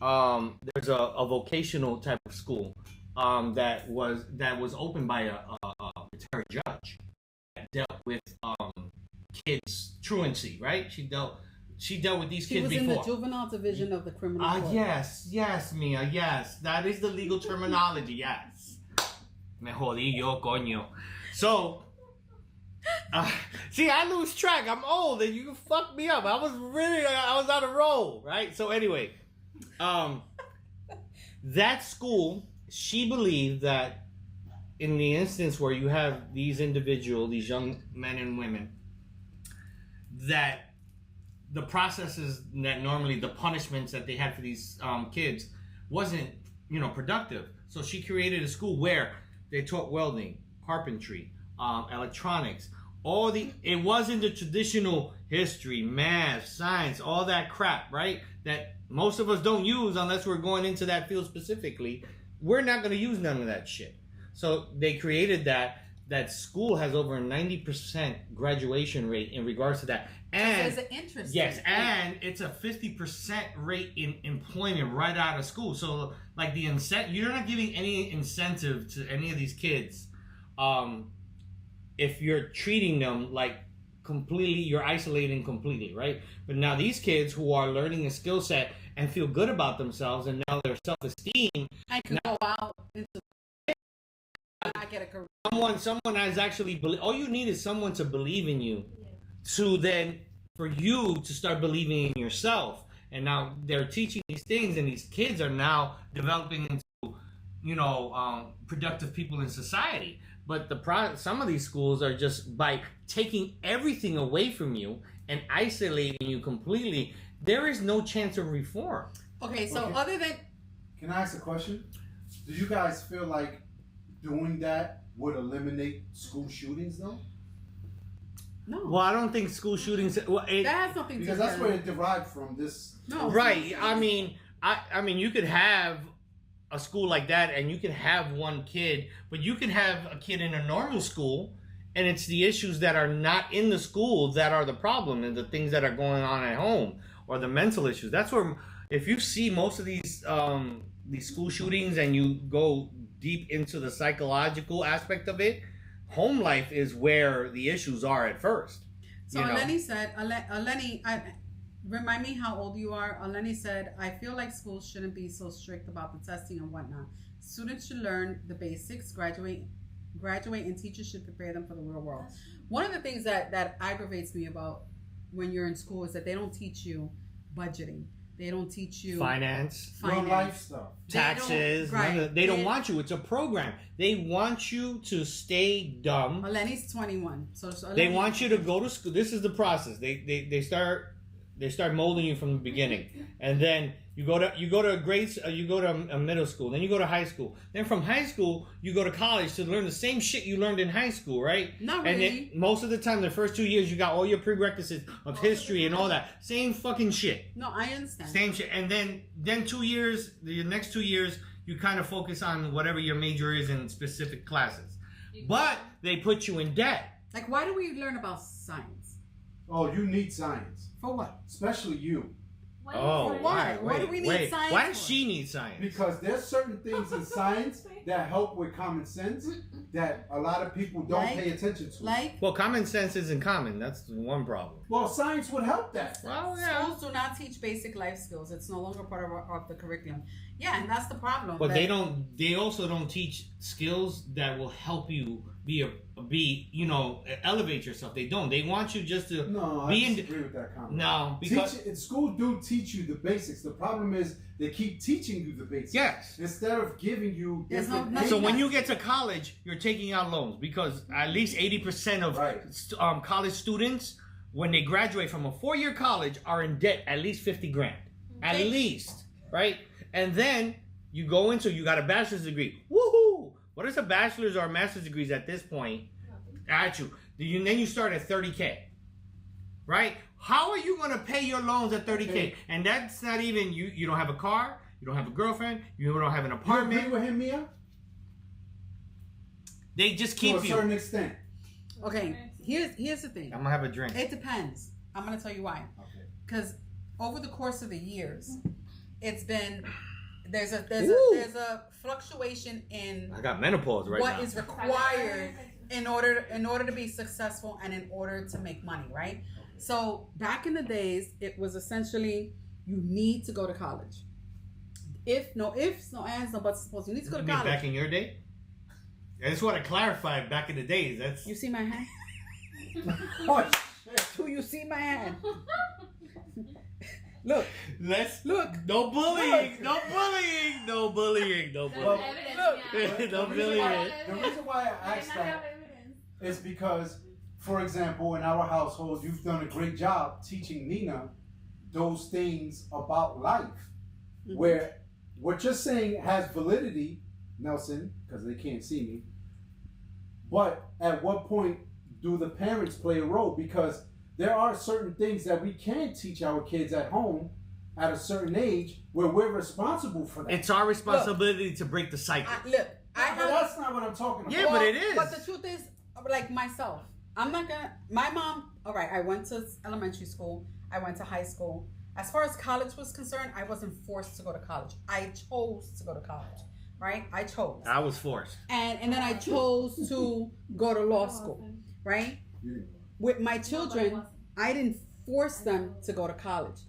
there's a vocational type of school that was opened by a retired judge that dealt with kids truancy, right? She dealt with these She kids was before. in the juvenile division of the criminal court. Yes, Mia, yes. That is the legal terminology, yes. Me jodí yo, coño. So, see, I lose track. I'm old and you fucked me up. I was on a roll, right? So anyway, that school, she believed that in the instance where you have these young men and women, that the processes that normally the punishments that they had for these kids wasn't, productive. So she created a school where they taught welding, carpentry, electronics, it wasn't the traditional history, math, science, all that crap, right? That most of us don't use unless we're going into that field specifically. We're not going to use none of that shit. So they created that school has over a 90% graduation rate in regards to that. And there's an interest. yes, and it's a 50% rate in employment right out of school. So like you're not giving any incentive to any of these kids. If you're treating them like completely, you're isolating completely, right? But now these kids who are learning a skill set and feel good about themselves, and now their self-esteem. I can go out into and I get a career. Someone has actually all you need is someone to believe in you, to then for you to start believing in yourself. And now they're teaching these things, and these kids are now developing into, productive people in society. But some of these schools are just by taking everything away from you and isolating you completely. There is no chance of reform. Okay, so Okay. other than Can I ask a question? Do you guys feel like doing that would eliminate school shootings though? no, Well, I don't think school shootings. Well, that has nothing Because to that's do. where it derived from. This. No, right. I mean, you could have a school like that, and you could have one kid, but you could have a kid in a normal school, and it's the issues that are not in the school that are the problem, and the things that are going on at home, or the mental issues. That's where, if you see most of these school shootings, and you go deep into the psychological aspect of it, home life is where the issues are at first. So Eleni said, Eleni, remind me how old you are. Eleni said, I feel like schools shouldn't be so strict about the testing and whatnot. Students should learn the basics, graduate, and teachers should prepare them for the real world. One of the things that aggravates me about when you're in school is that they don't teach you budgeting. They don't teach you finance, Real life stuff. taxes. Right. They don't want you. It's a program. They want you to stay dumb. Lenny's 21, so They want you to go to school. This is the process. They start molding you from the beginning, and then you go to grades. You go to a middle school. Then you go to high school. Then from high school you go to college to learn the same shit you learned in high school, right? Not And really. then most of the time, the first 2 years, you got all your prerequisites of history and all that. Same fucking shit. No, I understand. Same shit. And then 2 years, the next 2 years, you kind of focus on whatever your major is in specific classes. But they put you in debt. Like, why do we learn about science? Oh, you need science, For what? especially you, Oh, why? Why do we need science Why does for? she need science? because there's certain things in science that help with common sense that a lot of people don't Like- pay attention to. Like, Well, common sense isn't common. That's one problem. Well, science would help that. Well, yeah. schools do not teach basic life skills. It's no longer part of the curriculum. Yeah, and that's the problem. But that- they don't. They also don't teach skills that will help you elevate yourself. They don't. They want you just to No, I be in. disagree with that comment. No, because Schools do teach you the basics. The problem is they keep teaching you the basics. yes. Instead of giving you There's different no- things. So when you get to college, you're taking out loans because at least 80% of Right. college students, when they graduate from a 4-year college, are in debt at least 50 grand, at Okay. least, right? And then you go into you got a bachelor's degree. Woohoo! What is a bachelor's or a master's degrees at this point? At you. Then you start at 30K, right? How are you gonna pay your loans at 30K? Okay. And that's not even you. You don't have a car. You don't have a girlfriend. You don't have an You apartment. agree with him, Mia? They just To keep a you. certain extent. Okay, here's the thing. I'm gonna have a drink. It depends. I'm gonna tell you why. Okay. Because over the course of the years, it's been there's a fluctuation in I got menopause right what now. is required in order to be successful and in order to make money, right? So back in the days, it was essentially you need to go to college. If no ifs, no ands, no buts, suppose you need to go to You mean college. back in your day? I just want to clarify. Back in the days, that's You see my hand? Oh, shit. Do you see my hand? Look, let's look. no bullying, no bullying, no bullying, no That's bullying. evidence, No The bullying. reason why I asked that is because, for example, in our household, you've done a great job teaching Nina those things about life. Where what you're saying has validity, Nelson, because they can't see me. But at what point do the parents play a role? Because there are certain things that we can teach our kids at home at a certain age where we're responsible for that. It's our responsibility to break the cycle. I But that's not what I'm talking about. Yeah, but it is. But the truth is, like myself, I'm not gonna. My mom. All right, I went to elementary school. I went to high school. As far as college was concerned, I wasn't forced to go to college. I chose to go to college. Right? I chose. I was forced. And then I chose to go to law school. Right? With my children, I didn't force them to go to college.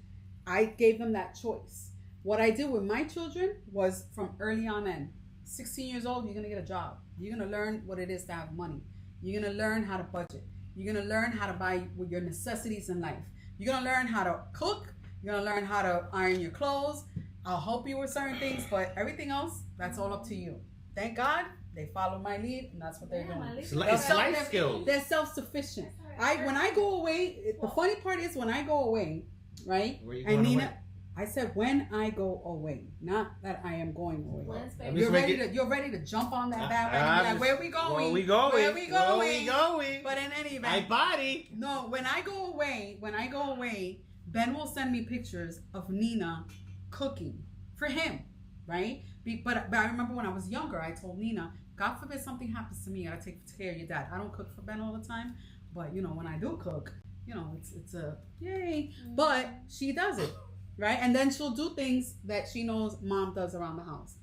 I gave them that choice. What I did with my children was from early on in. 16 years old, you're going to get a job. You're going to learn what it is to have money. You're going to learn how to budget. You're going to learn how to buy your necessities in life. You're going to learn how to cook. You're going to learn how to iron your clothes. I'll help you with certain things, but everything else, that's all up to you. Thank God they follow my lead, and that's what they're doing. It's life skills. They're self-sufficient. When I go away, the funny part is when I go away, right? Where you And going Nina, away? I said when I go away, not that I am going away. Let me You're make ready it- to jump on that bandwagon and be like, where we going? Where we going? Where we going? Where we going? But in any My event, body. no. When I go away, Ben will send me pictures of Nina cooking for him, right? But I remember when I was younger, I told Nina, God forbid something happens to me, I gotta take care of your dad. I don't cook for Ben all the time, but when I do cook, it's a yay. But she does it, right? And then she'll do things that she knows mom does around the house.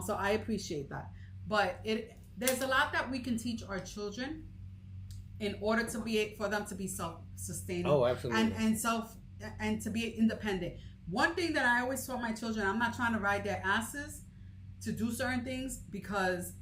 So I appreciate that. But there's a lot that we can teach our children in order for them to be self-sustaining. Oh, absolutely. And to be independent. One thing that I always taught my children, I'm not trying to ride their asses to do certain things because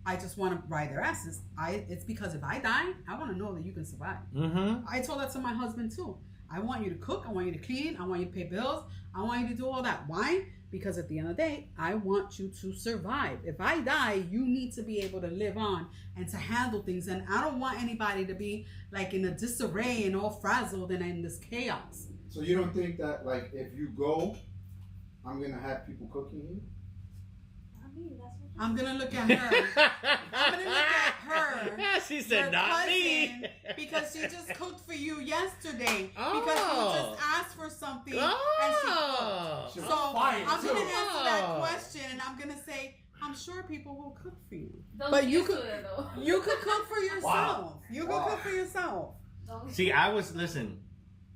I just want to ride their asses. It's because if I die, I want to know that you can survive. Mm-hmm. I told that to my husband too. I want you to cook. I want you to clean. I want you to pay bills. I want you to do all that. Why? Because at the end of the day, I want you to survive. If I die, you need to be able to live on and to handle things. And I don't want anybody to be like in a disarray and all frazzled and in this chaos. So you don't think that, like, if you go, I'm gonna have people cooking you? I'm gonna look at her. I'm gonna look at her. She said, "Not me," because she just cooked for you yesterday. Oh. Because you just asked for something and she cooked. So I'm gonna answer that question, and I'm gonna say, I'm sure people will cook for you. But you could cook for yourself. Wow. You could cook for yourself. See, listen.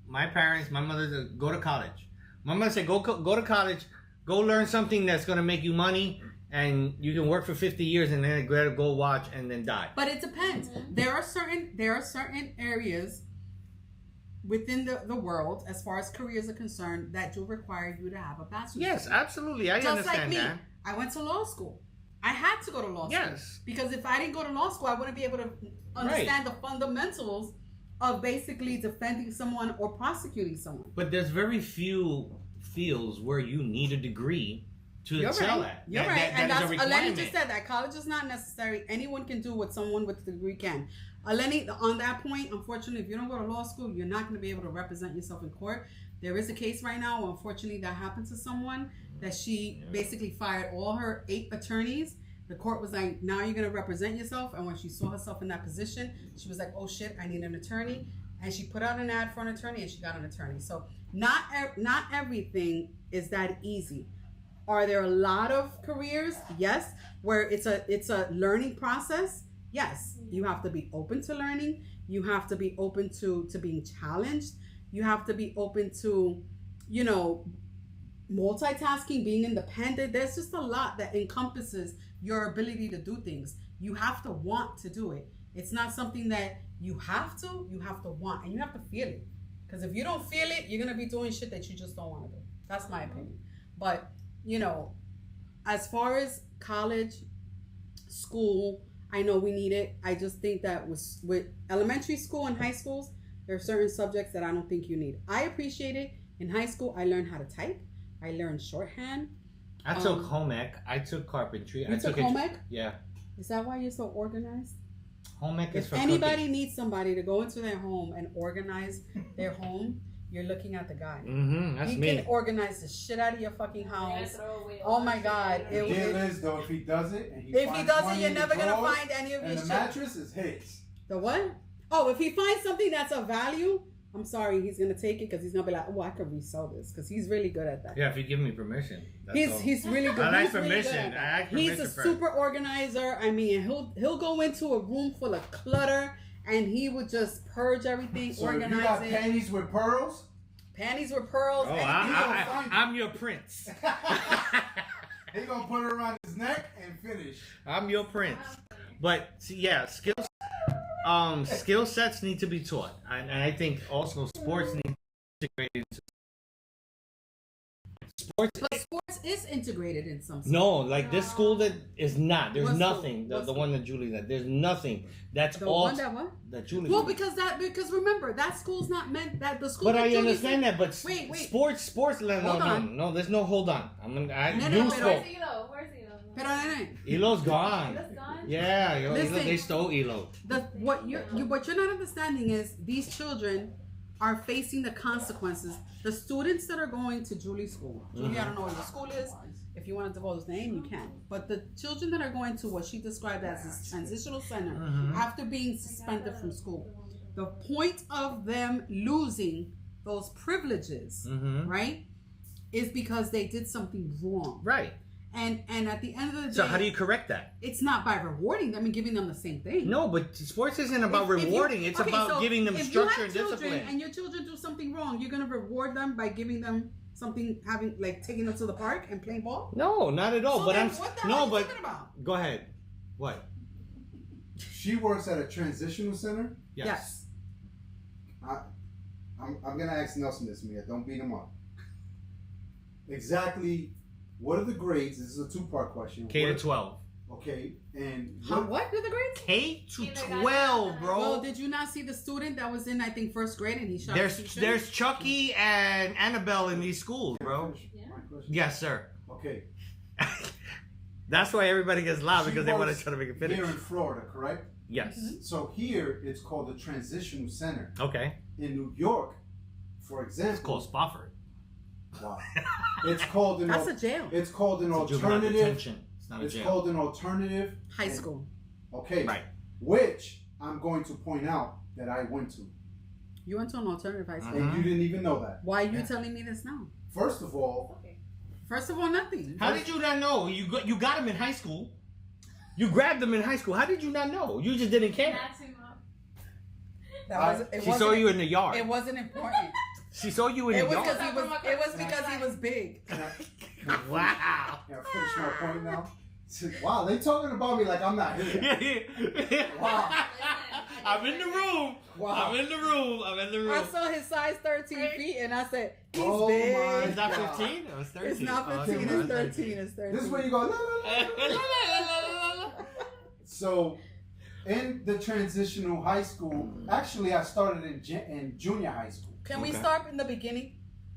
My parents, my mother said, go to college. My mother said, go to college, go learn something that's gonna make you money. And you can work for 50 years and then go watch and then die. But it depends. Mm-hmm. There are certain areas within the world, as far as careers are concerned, that do require you to have a bachelor's. Yes, degree. absolutely. I Just understand like me. that. I went to law school. I had to go to law school. Yes. Because if I didn't go to law school, I wouldn't be able to understand the fundamentals of basically defending someone or prosecuting someone. But there's very few fields where you need a degree to excel at. You're right. And that's Eleni just said that college is not necessary. Anyone can do what someone with a degree can. Eleni, on that point, unfortunately, if you don't go to law school, you're not going to be able to represent yourself in court. There is a case right now where, unfortunately, that happened to someone, that she basically fired all her 8 attorneys. The court was like, now you're going to represent yourself. And when she saw herself in that position, she was like, oh shit, I need an attorney. And she put out an ad for an attorney, and she got an attorney. So not everything is that easy. Are there a lot of careers? Yes. Where it's a learning process? Yes. You have to be open to learning. You have to be open to being challenged. You have to be open to, multitasking, being independent. There's just a lot that encompasses your ability to do things. You have to want to do it. It's not something that you have to want, and you have to feel it. Because if you don't feel it, you're going to be doing shit that you just don't want to do. That's my opinion. But as far as college, school, I know we need it. I just think that with elementary school and high schools, there are certain subjects that I don't think you need. I appreciate it. In high school, I learned how to type. I learned shorthand. I took home ec. I took carpentry. You took home ec? Yeah. Is that why you're so organized? Home ec is for anybody cooking. Needs somebody to go into their home and organize their home, you're looking at the guy. That's he me. Can organize the shit out of your fucking house. Oh my God! The deal is though, if he does it, and you're never gonna find any of your shit. And the mattress is his. The what? Oh, if he finds something that's of value, I'm sorry, he's gonna take it because he's gonna be like, oh, I could resell this because he's really good at that. Yeah, if you give me permission. He's really good. I like he's permission. Really good I like permission. He's a super organizer. I mean, he'll go into a room full of clutter and he would just purge everything, so organize you got it. Panties with pearls. Panties with pearls. Oh, I'm your prince. He gonna put it around his neck and finish. I'm your prince. But see, yeah, skills sets need to be taught, and I think also sports need to be integrated into sports. But sports is integrated in some. No, like this school that is not. There's What nothing. school? The one that Julie said. There's nothing. That's The all. one that what? That Julie. Well, because remember that school's not meant that the school. But that I Julie understand said, that. But wait. sports. No. There's no hold on. No, You spoke. Where's Elo? Pero nene, Elo's gone. Elo's gone? Yeah, Listen. they stole Elo. what you're not understanding is these children are facing the consequences. The students that are going to Julie's school. Julie, I don't know what your school is. If you want to divulge the name, you can. But the children that are going to what she described as this transitional center after being suspended from school, the point of them losing those privileges, right, is because they did something wrong. Right. And at the end of the day, So how do you correct that? It's not by rewarding them and giving them the same thing. No, but sports isn't about rewarding. It's about giving them structure and discipline. And your children do something wrong, you're gonna reward them by giving them something, taking them to the park and playing ball. No, not at all. So but then I'm what the no, hell are but you talking about? go ahead. What? She works at a transitional center. Yes. I'm gonna ask Nelson this, Mia. Don't beat him up. Exactly. What are the grades? This is a 2-part question. K to 12. Okay, and What to the grades? K to 12, bro. Well, did you not see the student that was in, I think, first grade and he shot his teacher? There's Chucky and Annabelle in these schools, bro. Yes, sir. Okay. That's why everybody gets loud, because they want to works try to make it finish. Here in Florida, correct? Yes. So here it's called the Transitional Center. Okay. In New York, for example, It's called Spofford. wow. It's called an That's a jail. It's called an It's a juvenile alternative. detention. It's not a It's jail. called an alternative High school. Okay. Right. Which I'm going to point out that I went to. You went to an alternative high school. And you didn't even know that. Why are you telling me this now? First of all, nothing. How did you not know? You got him in high school. You grabbed him in high school. How did you not know? You just didn't care. She saw you in the yard. It wasn't important. She saw you in the yard. It was because he was big. Wow. Can I finish my point now? Wow, they talking about me like I'm not here. Wow. I'm in the room. Wow. I'm in the room. I saw his size 13 feet and I said, he's Oh big. my It's not God. 15. It was 13. It's not Oh, 15, okay. it's 13. It's 13. This is where you go. La, la, la, la. So, in the transitional high school, actually, I started in junior high school. Can we start in the beginning?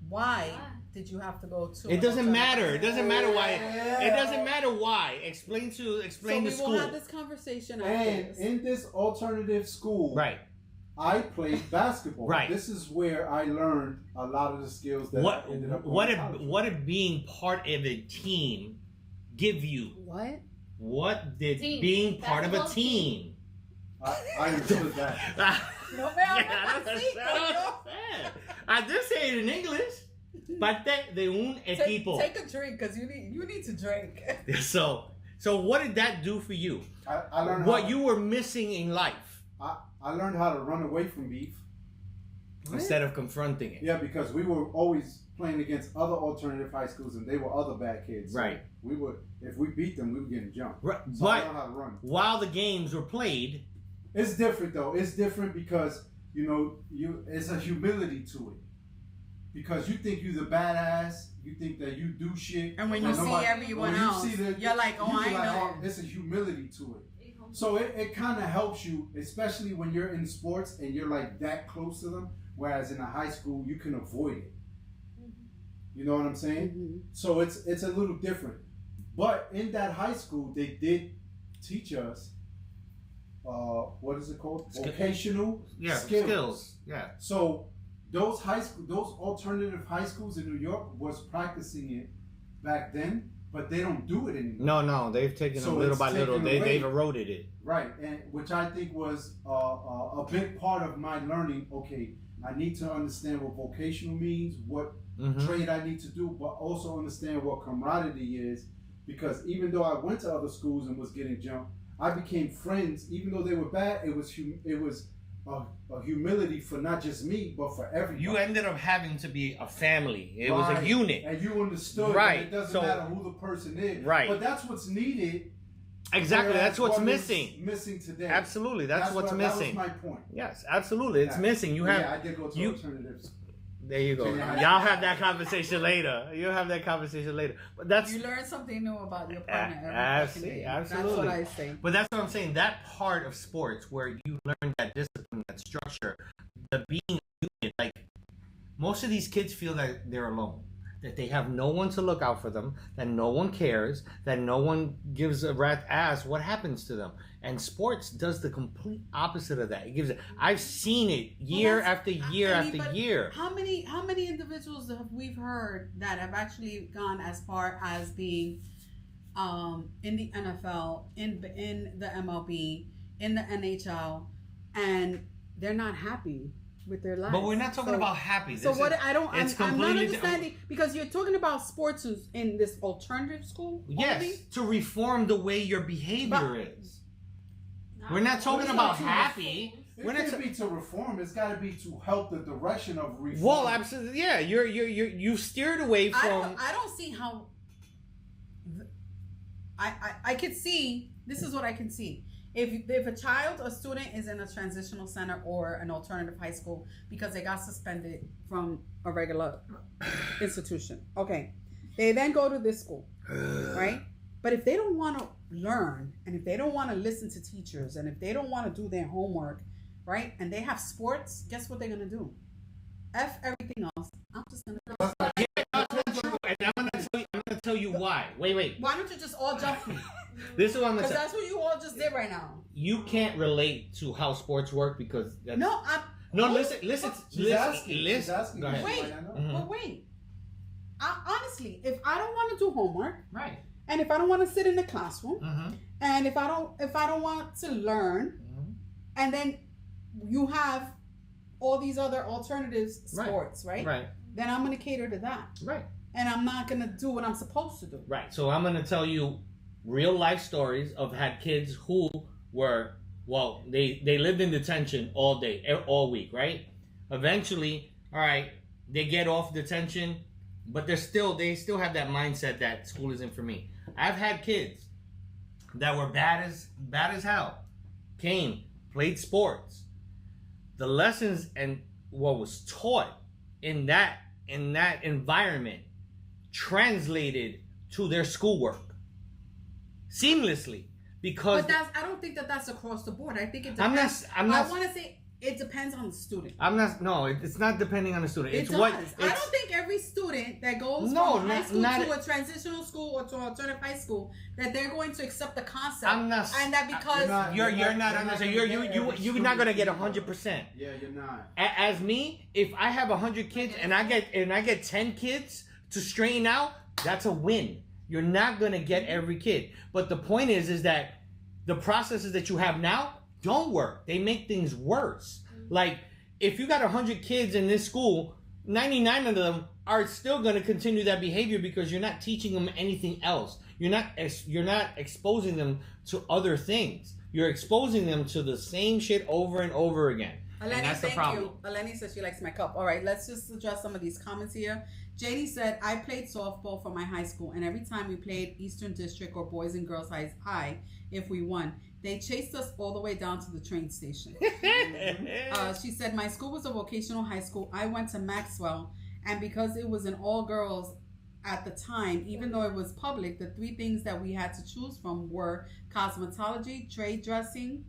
Why did you have to go to? It doesn't matter. It doesn't matter why. Yeah. It doesn't matter why. Explain the So school. we will have this conversation after And this. in this alternative school, Right. I played basketball. Right. This is where I learned a lot of the skills that I ended up going to college. What did being part of a team give you? What? What did Team. being part of a Basketball team? I understood that. No, I did say it in English. Parte de un equipo. Take a drink because you need to drink. So what did that do for you? I learned What how, you were missing in life I learned how to run away from beef. instead of confronting it. Yeah, because we were always playing against other alternative high schools, and they were other bad kids. So Right. We would, if we beat them, we would get jumped. Right. So I But learned how to run. while the games were played, It's different though. It's different because it's a humility to it. Because you think you're the badass, you think that you do shit, And when you see everyone when you else, see you're like, oh, you I be ain't like, know. it's a humility to it. So it kind of helps you, especially when you're in sports and you're like that close to them. Whereas in a high school, you can avoid it. You know what I'm saying? Mhm. So it's a little different. But in that high school, they did teach us, what is it called? Vocational skills. Yeah. So those alternative high schools in New York was practicing it back then, but they don't do it anymore. No, they've taken So it little it's by little. taken away. They've eroded it. Right, and which I think was a big part of my learning. Okay, I need to understand what vocational means, what Mhm. trade I need to do, but also understand what camaraderie is. Because even though I went to other schools and was getting jumped, I became friends. Even though they were bad, it was a humility for not just me, but for everybody. You ended up having to be a family. It was a Right. unit. And you understood Right. that it doesn't So- matter who the person is. Right. But that's what's needed. Exactly. whereas That's what's what is missing. Missing today. Absolutely. That's what's missing. That was my point. Yes, absolutely. It's Yeah. missing. You have. Yeah, I did go to you- alternatives. There you go. Yeah. Y'all have that conversation later. You'll have that conversation later. But that's. You learn something new about your partner every fucking day. Absolutely. That's what I say. But that's what I'm saying. That part of sports where you learn that discipline, that structure, the being a unit. Like most of these kids feel that they're alone, that they have no one to look out for them, that no one cares, that no one gives a rat's ass what happens to them. And sports does the complete opposite of that. It gives it. I've seen it year after year after but year. How many individuals have we heard that have actually gone as far as being in the NFL, in the MLB, in the NHL, and they're not happy with their lives? But we're not talking about happy. So This what is- I'm not completely understanding because you're talking about sports in this alternative school. Yes, only? to reform the way your behavior is. We're not talking about happy. It We're not can't be to reform. It's got to be to help the direction of reform. Well, absolutely. Yeah, you steered away from. I don't see how. I could see. This is what I can see. If a child or student is in a transitional center or an alternative high school because they got suspended from a regular institution, okay, they then go to this school, right? But if they don't want to learn, and if they don't want to listen to teachers, and if they don't want to do their homework, right, and they have sports, guess what they're gonna do? F everything else. I'm just gonna. And I'm gonna tell you why. Wait. Why don't you just all jump me? This is what I'm gonna Because say. that's what you all just did right now. You can't relate to how sports work because that's... No, listen. She's asking. She's asking. Go ahead. Wait, Mhm. but wait. Honestly, if I don't want to do homework, Right. and if I don't want to sit in the classroom, Mm-hmm. and if I don't want to learn, and then you have all these other alternatives sports, right? Right. Then I'm gonna cater to that, Right. and I'm not gonna do what I'm supposed to do. Right. So I'm gonna tell you real life stories of had kids who were they lived in detention all day, all week, right? Eventually, all right, they get off detention, but they still have that mindset that school isn't for me. I've had kids that were bad as hell, came, played sports. The lessons and what was taught in that environment translated to their schoolwork seamlessly because But I don't think that's across the board. I think it I'm depends. not I want to say it depends on the student. it's not depending on the student. It It's does. what I don't think every student that goes No, from high not- school not- to a transitional school or to an alternative high school that they're going to accept the concept. I'm not and that because you're not understanding. You're not gonna get 100%. Yeah, you're not. As me, if I have 100 kids and I get 10 kids to straighten out, that's a win. You're not gonna get every kid. But the point is that the processes that you have now don't work. They make things worse. Like if you got 100 kids in this school, 99 of them are still gonna continue that behavior because you're not teaching them anything else. You're not exposing them to other things. You're exposing them to the same shit over and over again. Eleni, and that's the problem. Eleni says she likes my cup. All right, let's just address some of these comments here. JD said, I played softball for my high school, and every time we played Eastern District or Boys and Girls High, if we won, they chased us all the way down to the train station. She said, my school was a vocational high school. I went to Maxwell, and because it was an all-girls at the time, even though it was public, the three things that we had to choose from were cosmetology, trade dressing,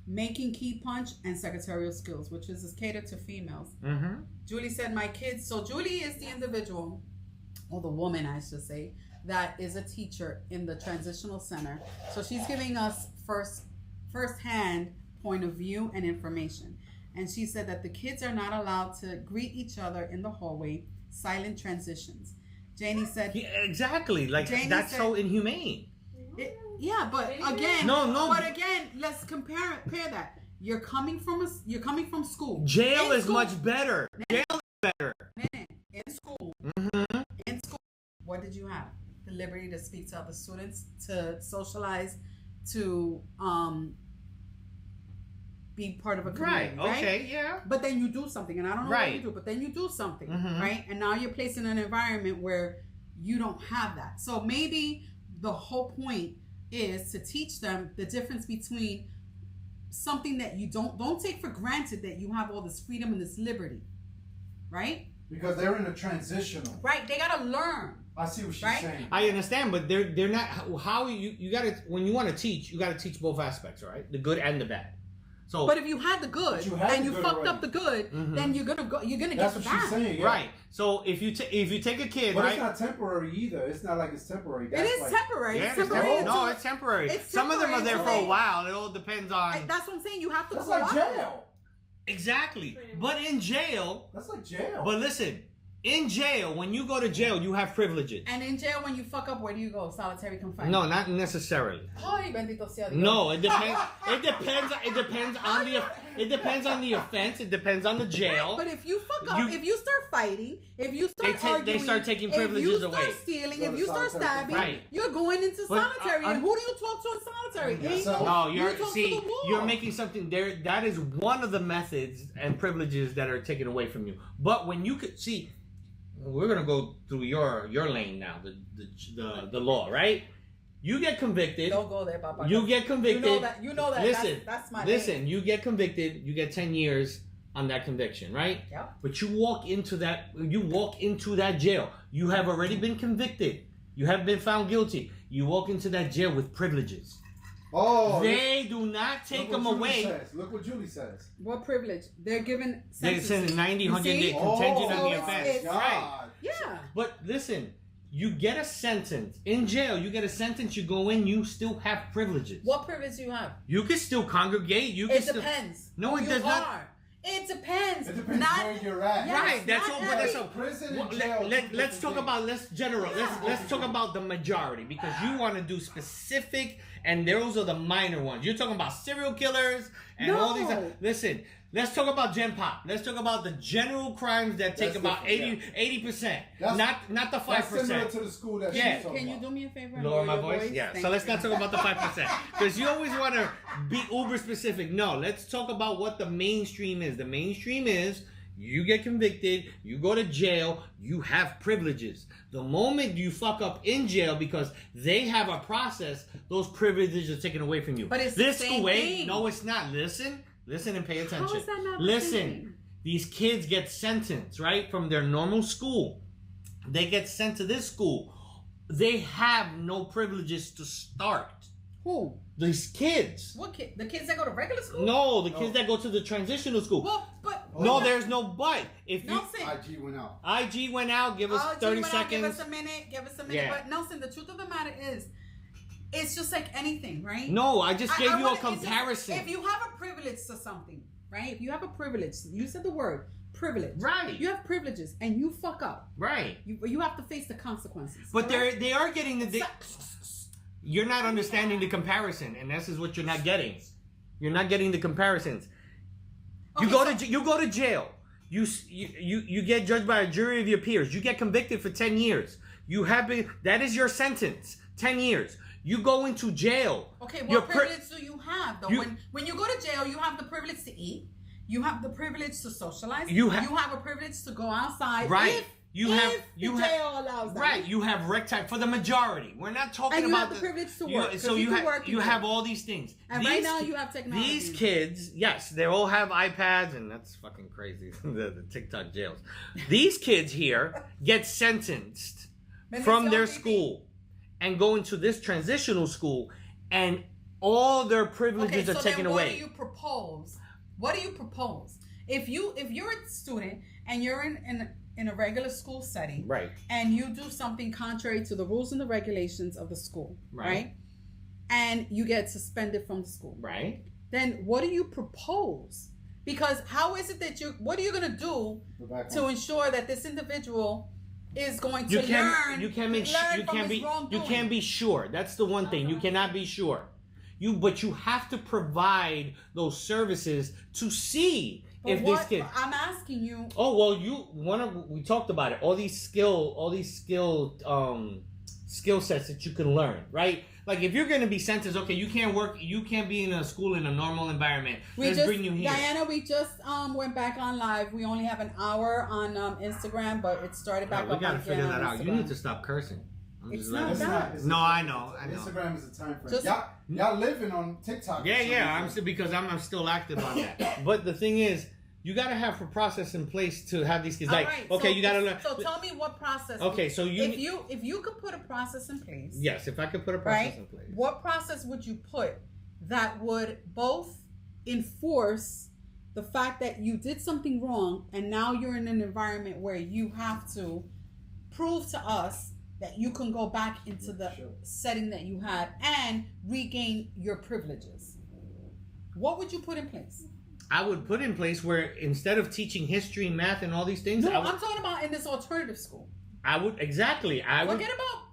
making key punch, and secretarial skills, which is catered to females. Mm-hmm. Julie said, my kids, so Julie is the individual, or the woman I should say, that is a teacher in the transitional center. So she's giving us first-hand point of view and information. And she said that the kids are not allowed to greet each other in the hallway, silent transitions. Janie said... Yeah, exactly, like Janie that's said, so inhumane. Yeah, but again, No. But again, let's compare that. You're coming from school. Jail In is school- much better. Jail is better. In school, Mm-hmm. in school, what did you have? The liberty to speak to other students, to socialize, to be part of a community, right? Okay. Yeah. But then you do something, and I don't know what Right. you do, but then you do something, Mhm. right? And now you're placed in an environment where you don't have that. So maybe the whole point is to teach them the difference between something that you don't take for granted, that you have all this freedom and this liberty, right? Because they're in a transitional. Right, they gotta learn. I see what she's Right? saying. I understand, but they're not. How you gotta, when you want to teach, you gotta teach both aspects, right? The good and the bad. So, But if you had the good But you had and the you good fucked already. up the good, Mhm. then you're gonna That's get what the she's bad. saying. Yeah. right. So if you take a kid, But right? it's not temporary either. It's not like it's temporary. It That's is like, temporary. Yeah, It's it's temporary. temporary. No, until- it's temporary. it's Some of them are there for a temporary. while. It all depends on. That's what I'm saying. You have to That's go like out. jail. Exactly. But in jail, That's like jail. but listen, in jail, when you go to jail, you have privileges. And in jail, when you fuck up, where do you go? Solitary confinement. No, not necessarily. Ay, bendito sea Dios. No, it depends. It depends on the. It depends on the offense. It depends on the jail. But if you fuck up, You- if you start fighting, if you start They arguing, start taking if you privileges start away. stealing, Go if to you start solitary stabbing, confinement. you're going into But, solitary. And who do you talk to in solitary? Yeah, Ain't so- No, you talk to the wall. you're making something there. That is one of the methods and privileges that are taken away from you. But when you could see, we're gonna go through your lane now, the law, right? You get convicted. Don't go there, Papa. You get convicted. You know that. Listen, That's my listen. You get convicted. You get 10 years on that conviction, right? Yep. But you walk into that. You walk into that jail. You have already been convicted. You have been found guilty. You walk into that jail with privileges. Oh, They do not take them away. Look what Julie says. What privilege? They're given They send 90, You 100 see? day contingent So on the it's- offense. it's- Right. Yeah. But listen, you get a sentence. In jail, you get a sentence, you go in, you still have privileges. What privilege do you have? You can still congregate. You can It still. depends. No, who it you does not. are. It depends. It depends Not, where you're at. Yes, Right, that's not all. But that's every- all. Prison Well, and jail. let's talk about general. Yeah. Let's talk about the majority because you want to do specific, and those are the minor ones. You're talking about serial killers and all these. No. Listen, let's talk about Gen Pop. Let's talk about the general crimes that take That's about different, 80%. That's- Not the That's similar 5%. to the school that Yeah. she's talking Can you about. do me a favor? and Lower my your voice? Yeah. Thank So let's you. not talk about the 5%. Because you always want to be uber specific. No, let's talk about what the mainstream is. The mainstream is you get convicted, you go to jail, you have privileges. The moment you fuck up in jail because they have a process, those privileges are taken away from you. But it's this the same way, thing. no, it's not. Listen and pay attention. How is that not the Listen. same thing? These kids get sentenced, right, from their normal school. They get sent to this school. They have no privileges to start. Who? These kids. What kid? The kids that go to regular school? No, the kids that go to the transitional school. Well, but No, there's no but. If you Nelson. IG went out. IG went out, give us Oh, 30 Gee, well, seconds. Give us a minute. Give us a minute. Yeah. But Nelson, the truth of the matter is, it's just like anything, right? No, I just gave you a wanna- it's just- comparison. if you have a privilege to something, right? If you have a privilege, you said the word privilege. Right. You have privileges, and you fuck up. Right. You have to face the consequences. But correct? they are getting the. You're not understanding the comparison, and this is what you're not getting. You're not getting the comparisons. You Okay, go to jail. You get judged by a jury of your peers. You get convicted for 10 years. That is your sentence. 10 years. You go into jail. Okay, Your what pri- privilege do you have though? You- when you go to jail, you have the privilege to eat. You have the privilege to socialize. You You ha- have a privilege to go outside. Right. If the jail allows that. Right. You have rec time for the majority. We're not talking And you about have the privilege to you- work, 'cause So you you can have work, you you have can. all these things. And right now you have technology. These kids, yes, they all have iPads, and that's fucking crazy. the TikTok jails. These kids here get sentenced from their school and go into this transitional school, and all their privileges Okay, are so taken then what away. do you propose? What do you propose? If you're a student and you're in a regular school setting, Right. and you do something contrary to the rules and the regulations of the school, right? And you get suspended from the school, Right. then what do you propose? Because how is it that what are you going to do to ensure that this individual is going to You learn can't from his wrongdoing? be sure. That's the one thing. You cannot be sure. But you have to provide those services to see But if what, this kid. I'm asking you. Oh well, we talked about it. All these skill sets that you can learn, right? Like if you're going to be sentenced, okay, you can't be in a school in a normal environment. Let's bring you here. Diana, we just went back on live. We only have an hour on Instagram, but it started back we up gotta again figure on that out. You Instagram. need to stop cursing. I'm It's just not letting you that. know. No, I know. Instagram is a time frame. Just- y'all living on TikTok. Yeah. I'm still active on that. But the thing is, you gotta have a process in place to have these kids. All Like, right, okay, so, you gotta learn. So tell me what process. Okay, so if you could put a process in place. Yes, if I could put a process right? in place. What process would you put that would both enforce the fact that you did something wrong and now you're in an environment where you have to prove to us that you can go back into the setting that you had and regain your privileges? What would you put in place? I would put in place where instead of teaching history, math, and all these things, No, I would, I'm talking about in this alternative school. exactly. I would. Forget about.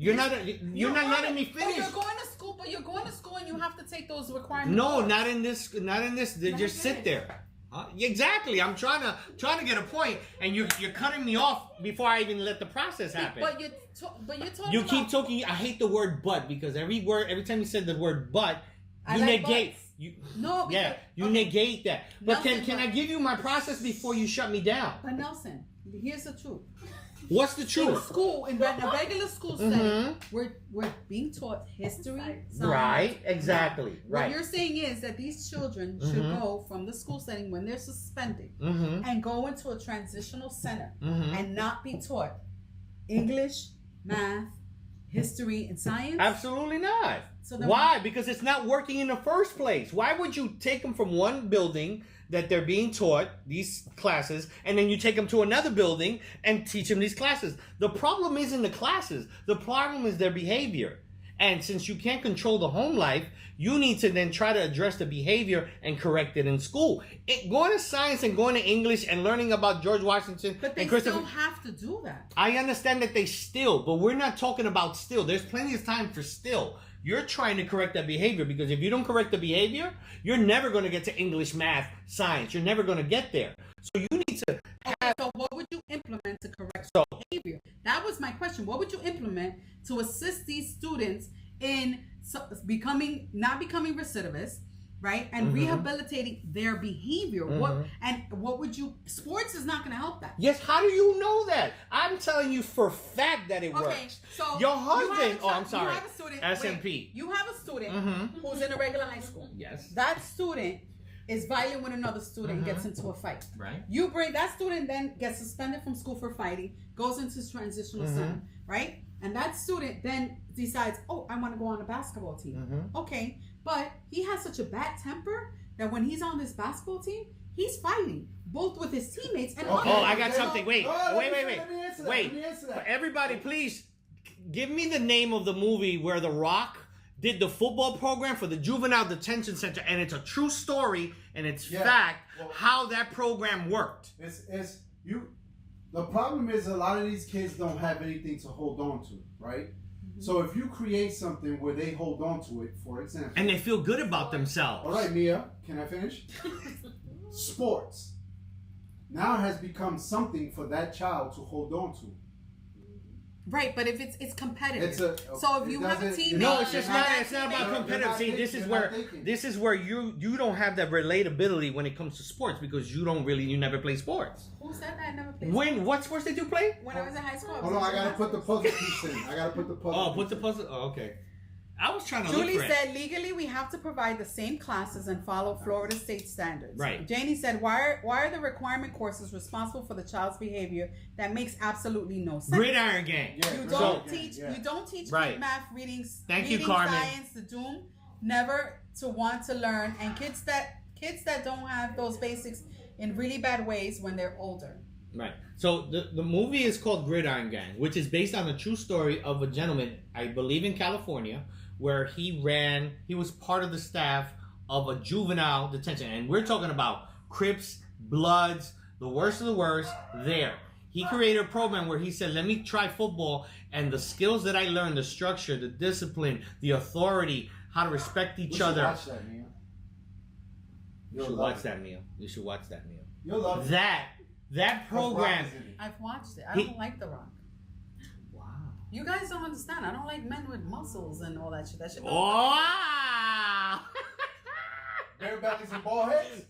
You're not letting me But finish. you're going to school, and you have to take those requirements. No, course. not in this. They Let just me sit finish. there. Exactly. I'm trying to get a point, and you're cutting me off before I even let the process happen. But you're talking. You about, keep talking. I hate the word "but" because every time you said the word "but," I you like negate. buts. You No, because, yeah, you okay. negate that. But Nelson, can I give you my process before you shut me down? But Nelson, here's the truth. What's the In truth? school, in a regular school setting, we're being taught history, science. Right. Exactly. What Right. you're saying is that these children should go from the school setting when they're suspended Mm-hmm. and go into a transitional center Mm-hmm. and not be taught English, math, history and science? Absolutely not. So then Why? Because it's not working in the first place. Why would you take them from one building that they're being taught these classes, and then you take them to another building and teach them these classes? The problem isn't the classes. The problem is their behavior. And since you can't control the home life, you need to then try to address the behavior and correct it in school. Going to science and going to English and learning about George Washington But they and Christopher... still have to do that. I understand that they still, but we're not talking about still. There's plenty of time for still. You're trying to correct that behavior, because if you don't correct the behavior, you're never going to get to English, math, science. You're never going to get there. So you need to... Okay, so what would you implement to correct behavior? That was my question. What would you implement to assist these students in not becoming recidivists, right? And rehabilitating their behavior. What would you... Sports is not going to help that. Yes, how do you know that? I'm telling you for a fact that it works. So your husband... you have a student, SMP. You have a student who's in a regular high school. Yes. That student is violent with another student, gets into a fight. Right. You bring that student, then gets suspended from school for fighting, goes into transitional center, right? And that student then decides, oh, I want to go on a basketball team. Okay, but he has such a bad temper that when he's on this basketball team, he's fighting both with his teammates and Oh, I got something. Wait. Let Wait. me answer that. Everybody, please give me the name of the movie where The Rock did the football program for the juvenile detention center, and it's a true story, and it's fact how that program worked. The problem is a lot of these kids don't have anything to hold on to, right? So if you create something where they hold on to it, for example, And they feel good about themselves. all right, Mia, can I finish? Sports now has become something for that child to hold on to. Right, but if it's competitive. So if you have a team, No, it's just not. It's not about competitive. See, this is where you don't have that relatability when it comes to sports, because you never play sports. Who said that? I never played. What sports did you play? When I was in high school. Hold on, I gotta put the puzzle piece in. Oh, put the puzzle. Oh, okay. I was trying to Julie look for said legally we have to provide the same classes and follow Florida state standards. Right. Janie said, why are the requirement courses responsible for the child's behavior? That makes absolutely no sense. Gridiron Gang. Yeah, You don't teach Right. math, reading, Carmen. science, the doom, never to want to learn, and kids that don't have those basics in really bad ways when they're older. Right. So the movie is called Gridiron Gang, which is based on a true story of a gentleman, I believe in California, where he was part of the staff of a juvenile detention. And we're talking about Crips, Bloods, the worst of the worst there. He created a program where he said, let me try football, and the skills that I learned, the structure, the discipline, the authority, how to respect each other. Watch that, Mia. You should watch that, Neil. You should watch that, Neil. You'll love it. That program. I've watched it. I don't like The Rock. Wow. You guys don't understand. I don't like men with muscles and all that shit. That shit. Wow. Bare bellies and ball heads?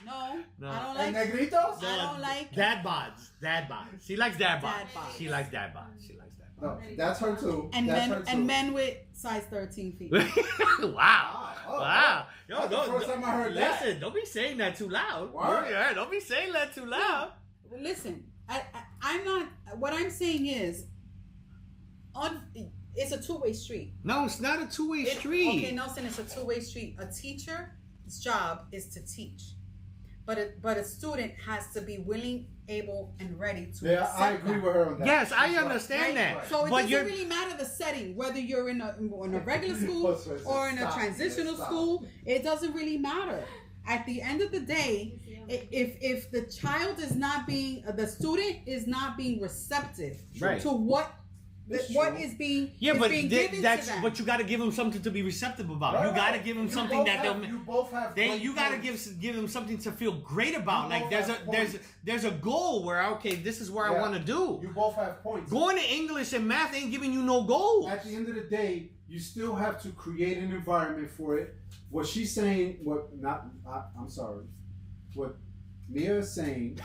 No, No. I don't And like. negritos? I don't like. Dad bods. She likes dad bods. Dad bods. She likes dad bods. No, that's her too. And that's men her too. and men with size 13 feet. Wow. Wow. Yo, That's the first time I heard that. Listen, don't be saying that too loud. Word. Yeah, don't be saying that too loud. Listen, I'm not. What I'm saying is, it's a two-way street. No, it's not a two-way street. Okay, Nelson, it's a two-way street. A teacher's job is to teach, but a student has to be willing, able, and ready to. Yeah, I accept agree that. with her on that. Yes, I That's understand right. that. Right. So it But doesn't really matter the setting, whether you're in a regular school or in a transitional school. It doesn't really matter. At the end of the day, if the child is not being, the student is not being receptive Right. to what is being given to them. But you got to give them something to be receptive about. Right, you got to right. give them You something both that have- they'll. You both have. You got to points. give them something to feel great about. You Like both there's have points. there's a goal where this is where I Yeah. want to do. You both have points. Going to English and math ain't giving you no goals. At the end of the day, you still have to create an environment for it. What she's saying, I'm sorry. What Mia is saying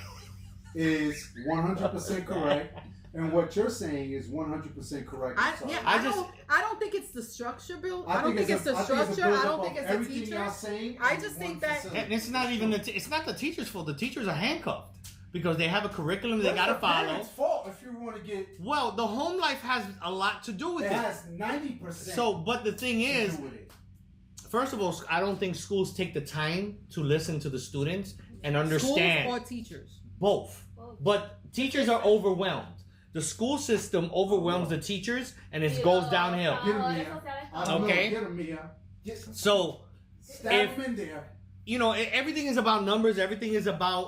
is 100% correct, and what you're saying is 100% correct. I'm sorry. I don't think it's the structure, Bill. I don't think it's the I think it's a structure. I buildup don't think of it's the everything teacher. y'all saying I in just one think that- facility. And it's not even it's not the teacher's fault. The teachers are handcuffed because they have a curriculum they got to The follow. parents' fault. Well, if you want to get, Well, the home life has a lot to do with it it. has 90%. So, but the thing is, to do with it. first of all, I don't think schools take the time to listen to the students and understand. Schools or teachers? Both. But teachers are overwhelmed. The school system overwhelms the teachers and it goes downhill. Get 'em, Mia. I don't Okay. know. Get 'em, Mia. So, Stab 'em in there. you know, everything is about numbers. Everything is about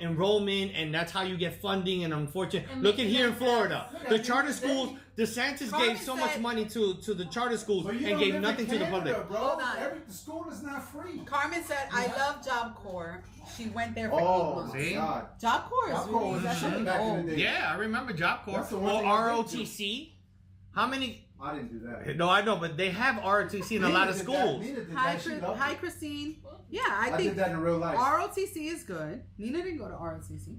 enrollment, and that's how you get funding. And unfortunately, And look at making here in them Florida, sense. the charter schools. DeSantis Carmen gave so much said- money to the charter schools But you and don't gave live nothing in to the Canada, public. Bro. Hold on. The school is not free. Carmen said, "I love Job Corps." She went there for 8 Oh, months. my See? God. Job Corps is Job Corps really was that's shit really back in old. the day. Yeah, I remember Job Corps That's the or one thing I did ROTC. How many? I didn't do that. No, I know, but they have ROTC in a lot of schools. Nina did Hi, that. She loved Hi, it. Christine. Yeah, I I think did that in real life ROTC is good. Nina didn't go to ROTC.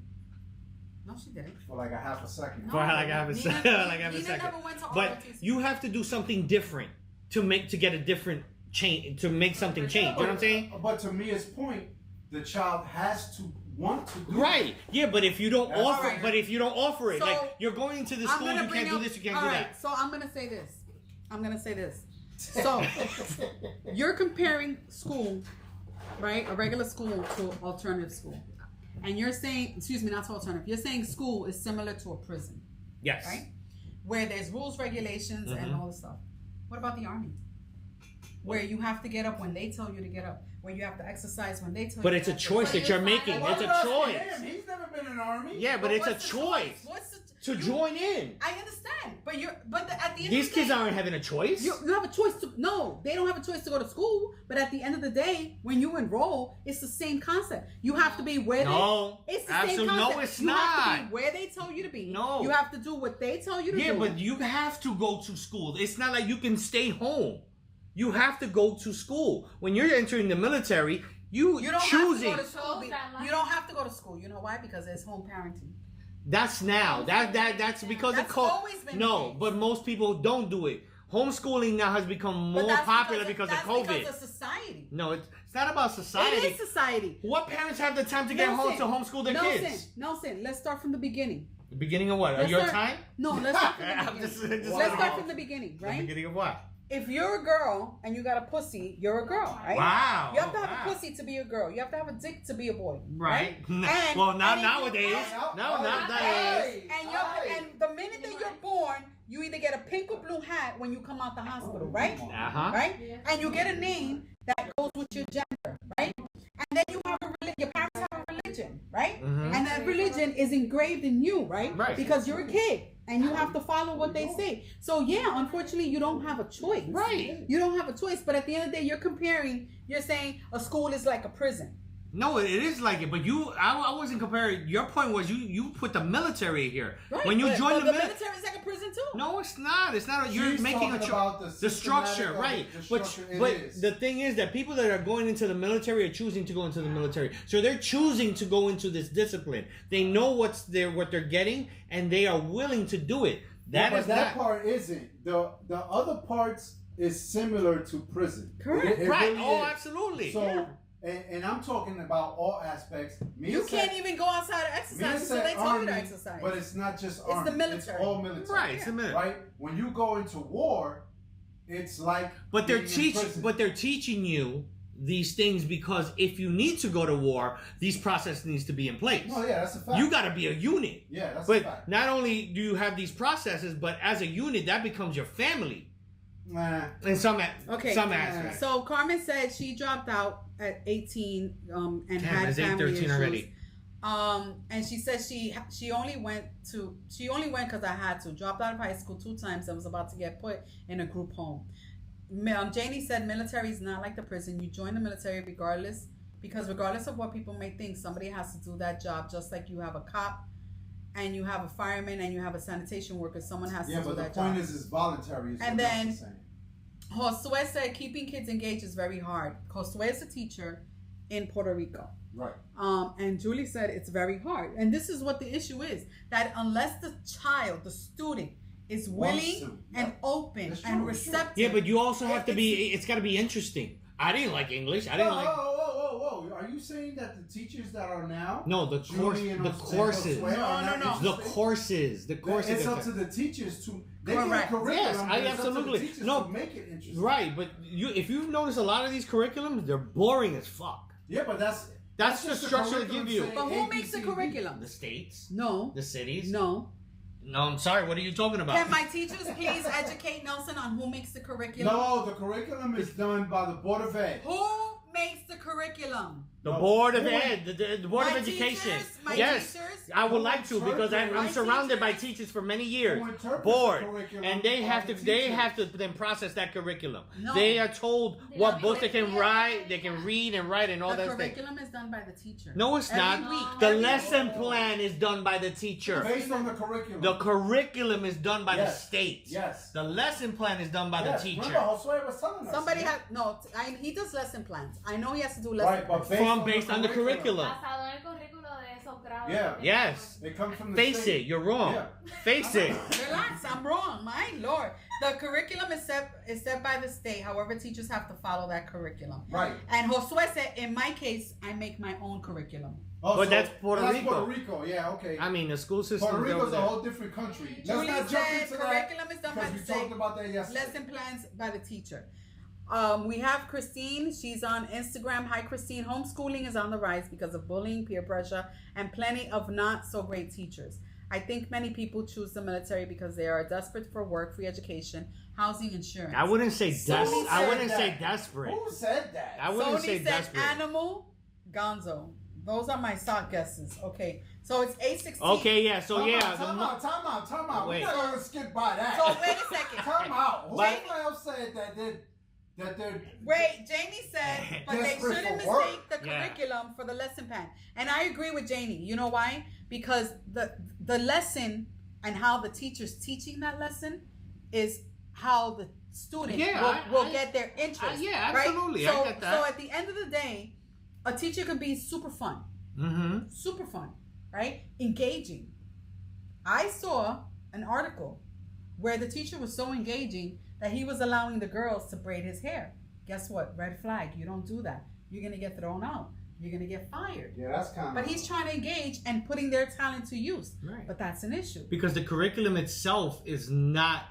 No, she didn't. for like a half a second. For like half a Nina- second, like half a Nina second. never went to But ROTC. you have to do something different to get a different change, to make something change. You know what I'm saying? But to Mia's point, the child has to want to do it. Right. Yeah, but if you don't That's offer, right. but if you don't offer it, So, like you're going into the school, you can't do this, you can't do that. So I'm gonna say this. So you're comparing school, right? A regular school to alternative school. And you're saying, excuse me, not to alternative. You're saying school is similar to a prison, Yes. right? Where there's rules, regulations, and all this stuff. What about the army? Where you have to get up when they tell you to get up. Where you have to exercise when they tell But you it's to a exercise. choice So that you're fine. making. Why It's would a I ask choice. him? He's never been in the army. Yeah, but it's a what's the choice What's the to join in. I understand, but at the end These of the kids day, aren't having a choice. you have a choice to no, they don't have a choice to go to school. But at the end of the day, when you enroll, it's the same concept. You have to be where No, they. It's the absolutely same no, concept. it's you have to not. be where they tell you to be. No. you have to do what they tell you to Yeah, do. but you have to go to school. It's not like you can stay home. You have to go to school. When you're entering the military, you don't choosing. have to go to school. You don't have to go to school. You know why? Because there's home parenting. That's now. That's because That's of COVID. always been the No, case. but most people don't do it. Homeschooling now has become But more that's popular because of that's COVID. Because of society. No, it's not about society. It is society. What parents have the time to get home to homeschool their kids? Nelson, let's start from the beginning. The beginning of what? Let's Your start- time? No, let's start from the I'm beginning. just Let's Wow. start from the beginning, The right? beginning of what? If you're a girl and you got a pussy, you're a girl, right? Wow. You have to have Wow. a pussy to be a girl. You have to have a dick to be a boy, Right. And- Well, not and if you- nowadays. No, not nowadays. And the minute that you're born, you either get a pink or blue hat when you come out the hospital, right? Uh-huh. Right? And you get a name that goes with your gender, right? And then you have your parents have a religion, right? Mhm. And that religion is engraved in you, right? Right. Because you're a kid and you have to follow what they say. So yeah, unfortunately, you don't have a choice. Right. You don't have a choice. But at the end of the day, you're saying a school is like a prison. No, it is like it, but I wasn't comparing. Your point was you put the military here. Right? When you But- join but the the military. military is like a prison too. No, it's not. It's not. You're She's making a talking about the structure, systematic of right? the But structure. It but is. the thing is that people that are going into the military are choosing to go into the military. So they're choosing to go into this discipline. They know what they're getting, and they are willing to do it. That but is that not part isn't. The other parts is similar to prison. Correct. It right. really Oh, is. absolutely. So, Yeah. and I'm talking about all aspects. Mia You said- can't even go outside to Mia exercise until said they tell you army, to exercise. but it's not just It's the army. military. It's all military. right. It's a minute. Right? When you go into war, it's like. But they're being in teaching. prison. But they're teaching you these things because if you need to go to war, these processes needs to be in place. No, yeah, that's a fact. You got to be a unit. Yeah, that's a But fact. not only do you have these processes, but as a unit, that becomes your family Nah. in some Okay. some aspects. So Carmen said she dropped out at 18 and Damn, had it's family 8:13 issues. already. And she said she only went because I had to. Dropped out of high school 2 times and was about to get put in a group home. Janie said military is not like the prison. You join the military regardless of what people may think, somebody has to do that job. Just like you have a cop and you have a fireman and you have a sanitation worker, someone has Yeah, to do but the that point job. is, it's voluntary. Is And what then- Nelson saying. Josue said keeping kids engaged is very hard. Josue is a teacher in Puerto Rico. Right. And Julie said it's very hard. And this is what the issue is, that unless the child, the student, is Wants willing to, and yeah. open It's true, and it's true. receptive. Yeah, but you also have to It's- be. It's got to be interesting. I didn't like English. I didn't like. Whoa. are you saying that the teachers that are now? No, the courses. No. The courses. It's up to the teachers to. They get Correct. curriculum. Yes, but it's up to the absolutely. teachers No, to make it interesting. Right, but if you've noticed a lot of these curriculums, they're boring as fuck. Yeah, but that's the just structure they curriculum give you. saying But A, who B, makes C, the D. curriculum? The states, No. the cities. No. No, I'm sorry. What are you talking about? Can my teachers please educate Nelson on who makes the curriculum? No, the curriculum is done by the Board of Ed. Who makes the curriculum? The No. Board of Who- Ed, the Board of My Education. teachers, my Yes, teachers. I would like to because I'm My surrounded by teachers. teachers for many years. Who interprets Board, the curriculum and they are have the to teachers. then process that curriculum. No. They are told They what don't books they can do it. write, they can read and write and all The that stuff. curriculum is done by the teacher. No, it's Every not. week. The Every lesson week. plan is done by the teacher. Based on the curriculum. The curriculum is done by the Yes. state. Yes. The lesson plan is done by Yes, the teacher. Remember, Josue was telling us. Somebody yeah? had he does lesson plans. I know he has to do lesson Right, but plans. Based on the curriculum. Basado en el currículo de esos grados. Yeah. Yes. It comes from the Face state. it, you're wrong. Yeah. Face it. Relax, I'm wrong. My lord, the curriculum is set by the state. However, teachers have to follow that curriculum. Right. And Josue said, in my case, I make my own curriculum. Oh, But so that's Puerto that's Rico. Puerto Rico, yeah, okay. I mean, the school system. Puerto Rico's a whole different country. Let's Julie not jump said into that curriculum is done by because the we state. talked about that yesterday. Lesson plans by the teacher. We have Christine. She's on Instagram. Hi, Christine. Homeschooling is on the rise because of bullying, peer pressure, and plenty of not so great teachers. I think many people choose the military because they are desperate for work, free education, housing, insurance. I wouldn't say Sony I said wouldn't say that. desperate. Who said that? I wouldn't say Sony said desperate. animal, Gonzo. Those are my stock guesses. Okay, so it's A16. Okay, yeah. So Time yeah. out, time out. Wait. We're not gonna skip by that. So wait a second. Time out. Who But- else said that they're Wait, Jamie said, but they Desperate shouldn't for work. mistake the Yeah. curriculum for the lesson plan. And I agree with Jamie. You know why? Because the lesson and how the teacher's teaching that lesson is how the student will get their interest. yeah, right? absolutely. So, I get that. So at the end of the day, a teacher can be super fun, right? Engaging. I saw an article where the teacher was so engaging that he was allowing the girls to braid his hair. Guess what? Red flag. You don't do that. You're going to get thrown out. You're going to get fired. Yeah, that's kind of. But he's trying to engage and putting their talent to use. Right. But that's an issue. Because the curriculum itself is not.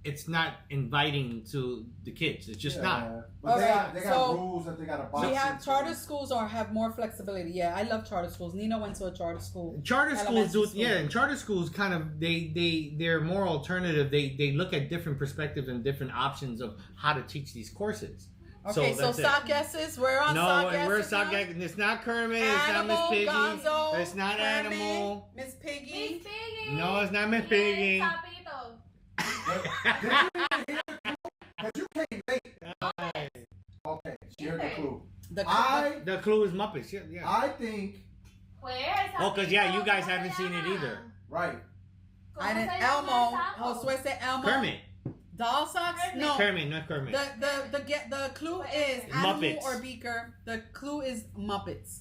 It's not inviting to the kids. It's just not. But they Alright, got so rules that they got to box We have into. charter schools or have more flexibility. Yeah, I love charter schools. Nina went to a charter school. Charter schools Elementary do, school. yeah, and charter schools kind of they're more alternative. They look at different perspectives and different options of how to teach these courses. Okay, so that's it. stock guesses. We're on No, stock and we're guesses stock now. guesses. It's not Kermit. It's not Animal, Miss Piggy. Gonzo, It's not Kermit, Animal. Miss Miss Piggy. Piggy. No, it's not Miss Piggy. Sapito. Because you came late. Okay, she heard the clue. The The clue is Muppets. Yeah. I think, Where? Oh, because yeah, you guys haven't seen it either. right. I didn't. Elmo. Josue said Elmo. Kermit. Doll socks? No. Kermit, not Kermit. The clue is animal Muppets. or beaker. The clue is Muppets.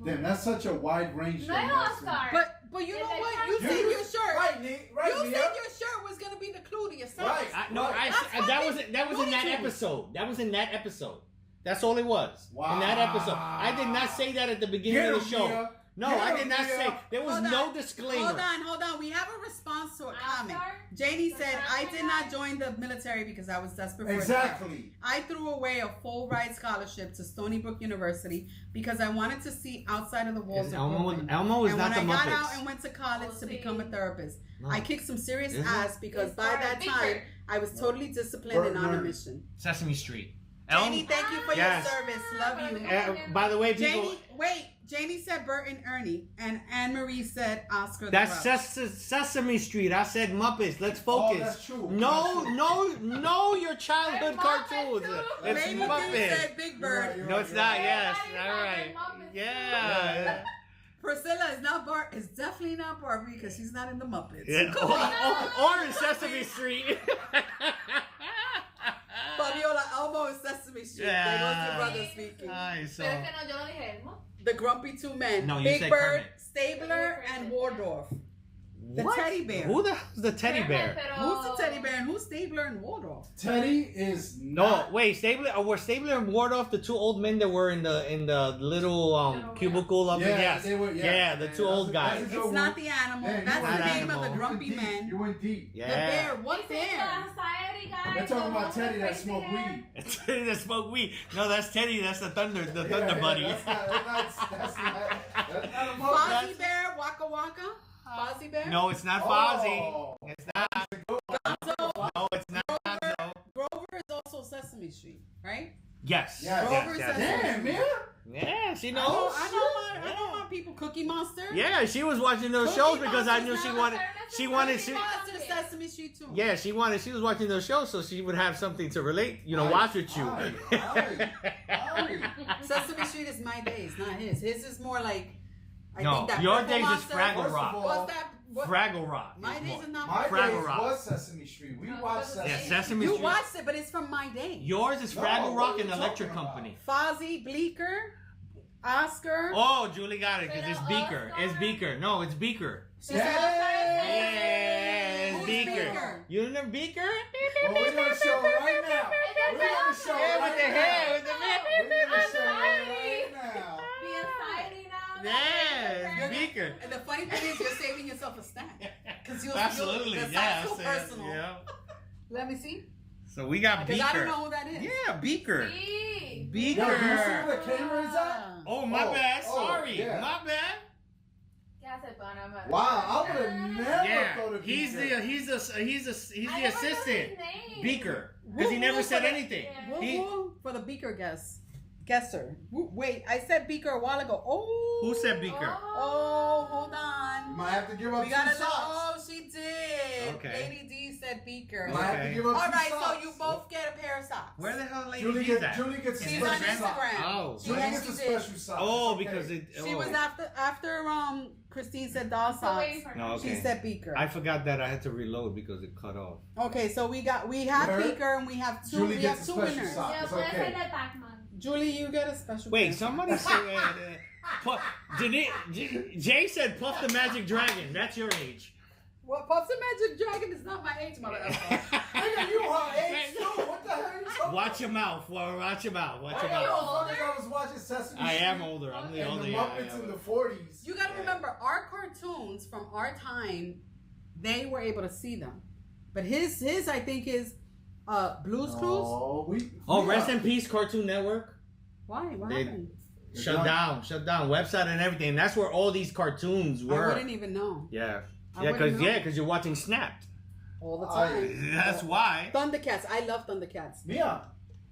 Damn, that's such a wide range. No thing, es Nelson. Oscar. But you Is know it what? Kermit? You said your shirt. Right, Nick. Right, You Nia. said your shirt was gonna be the clue to your service. Right. That was in that episode. That was in that episode. That's all it was. In that episode. I did not say that at the beginning Get of the him, show. Nia. No, Get I him, did not Nia. say. There was Hold no on. disclaimer. Hold on. We have a response to a comment. Oscar? Janie said, I did not join the military because I was desperate for a job. Exactly. I threw away a full ride scholarship to Stony Brook University because I wanted to see outside of the walls Is of Elmo Brooklyn. Elmo is And not the when I got Muppets. out and went to college to become a therapist, No. I kicked some serious Is it? ass because It's by for that Big time Bird. I was totally disciplined and on a Bird. mission. Sesame Street. Janie, thank you for Yes. your service. Love you. By the way, people. Janie said Bert and Ernie, and Anne Marie said Oscar the That's Grouch. Sesame Street. I said Muppets. Let's Oh, focus. that's true. No, your childhood They're cartoons. Muppets too. It's Baby Boo Muppets. said Big Bird. You're No, right, it's you're not. right. Yes, Everybody all thought right. they're Muppets. Yeah. Priscilla is not Bart. It's definitely not Barbie because she's not in the Muppets. Yeah. Come on. Or in Sesame Street. Fabiola, Elmo is Sesame Street. Yeah. There goes your brother speaking. Ay, so. Pero es que no, yo no dije Elmo. The Grumpy Two Men. No, you Big said Bird, Kermit. Stabler, and Waldorf. The What? teddy bear. Who the hell's the teddy bear? Who's the teddy bear and who's Stabler and Waldorf? Teddy is No, not. wait, Stabler. Were Stabler and Wardorf the two old men that were in the little cubicle up there? Yeah, Yes. they were. Yeah, the two old guys. That's a It's good not one. the animal. Yeah, you That's went the deep. name of the Animal. grumpy man. You went deep. The Yeah. bear. What bear? They're talking about Teddy that smoked weed. Teddy that smoke weed. No, that's Teddy. That's the Thunder Buddy. That's not a monkey. Fozzie Bear, Waka Waka. Fozzie Bear. No, it's not Fozzie. Oh. It's not. Gonzo. No, it's not. No. Grover is also Sesame Street, right? Yes. Yeah. Grover Yes, Sesame yes. Damn, man. Yeah, she I knows. know my people. Cookie Monster. Yeah, she was watching those Cookie shows because I knew Monster's she not wanted. She wanted. Cookie Monster, Sesame Street too. Yeah, she wanted. She was watching those shows so she would have something to relate. Watch with you. Sesame Street is my days, not his. His is more like. I No, think that your Purple days is Monster- Fraggle First of Rock. all, What's that? What? Fraggle Rock. My is days more- is not. My Fraggle days Rock. was Sesame Street. We No, watched it was Yeah, Sesame Sesame You Street. watched it, but it's from my day. Yours is No, Fraggle what Rock are and you Electric talking Company. Fozzie, Bleeker, Oscar. Oh, Julie got it because Pero it's Beaker. Oscar- It's Beaker. No, it's Beaker. Yeah. It's Who's Beaker. Beaker? You remember Beaker? Well, we're gonna show right now. We're gonna show Yeah, right with the now. hair, with the We're gonna show I'm right now. Be exciting now. Yeah, it's Beaker. And the funny thing is, you're saving yourself a snack. Because Absolutely, That's yeah. so I said, personal. yeah. Let me see. So we got Because I don't Beaker. know who that is. Yeah, Beaker. Sí. Yo, do you see where Beaker. the camera is at? Oh, my Oh, bad. oh, Sorry. yeah. My bad. ¿Qué hace Panamá? Wow, I would have never Yeah, thought of he's Beaker. the assistant. Beaker, because he Woo, never woo said for the- anything. Yeah. Woo He, woo for the Beaker guesser. Wait, I said Beaker a while ago. Oh. who said Beaker? Oh, hold You on. might have to give up We 2 gotta know. socks. Oh, she did. Okay. Lady D said Beaker. You might have Okay. to give up All 2 right, socks. so you both get a pair of socks. Where the hell Lady Julie D's gets, at? Julie gets a She's special on sock. Instagram. Oh. Julie Yes, gets a she did. special sock. Oh, It's okay. because it. She was Oh. after Christine said doll So socks. waiting for No, her. okay. She said Beaker. I forgot that I had to reload because it cut off. Okay, so we have You heard? Beaker and we have two. Julie we gets have a two special winners. sock. Yeah, It's puede okay. ser de Pac-Man. Julie, you get a special. Wait, pair. somebody said. Jay said Puff the Magic Dragon. That's your age. Well, Puff the Magic Dragon is not my age, mother. Nigga, you her age too. What the hell are you talking Watch your mouth. Watch your mouth. Watch your I mouth. was watching Sesame I Street am older. I'm the and older. the Yeah, I Muppets am. in the 40s. You got to remember, our cartoons from our time, they were able to see them. But his I think is Blue's Clues. Oh, rest in peace, Cartoon Network. Why? What They- happened? Shut down. Website and everything. That's where all these cartoons I were. wouldn't even know. Yeah. I Yeah, wouldn't because know. you're watching Snapped. All the I- time. That's why. Thundercats. I love Thundercats. Mia,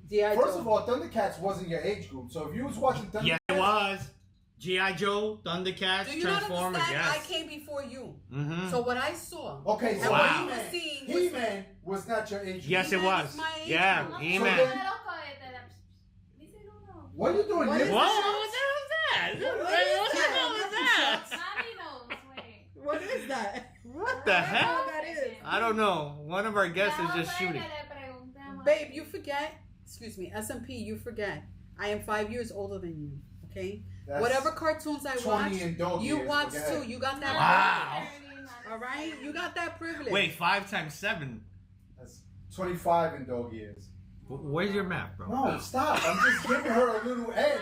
G.I. first Joe. of all, Thundercats wasn't your age group. So if you was watching Thundercats, Yes, it was. G.I. Joe, Thundercats, Do you not Transformers. understand? I Yes. came before you. Mm-hmm. So what I saw. okay, And so what Wow. you were seeing was He-Man was not your age group. Yes, it He-Man was. is my age Yeah, group. He-Man. So Loco de- Dice uno. What are you doing? What Nick? is Whoa, that? what the hell is that? What is What the that? hell is that? Mami knows, wait. What is that? What the I hell? don't know what that is. I don't know. One of our guests is just shooting. Babe, you forget. Excuse me, SMP, you forget. I am 5 years older than you. Okay. That's Whatever cartoons I 20 watch, in dog you years, watch forget it. too. You got that. Wow. privilege. All right, you got that privilege. Wait, 5 times 7. That's 25 in dog years. Where's your math, bro? No, stop. I'm just giving her a little edge.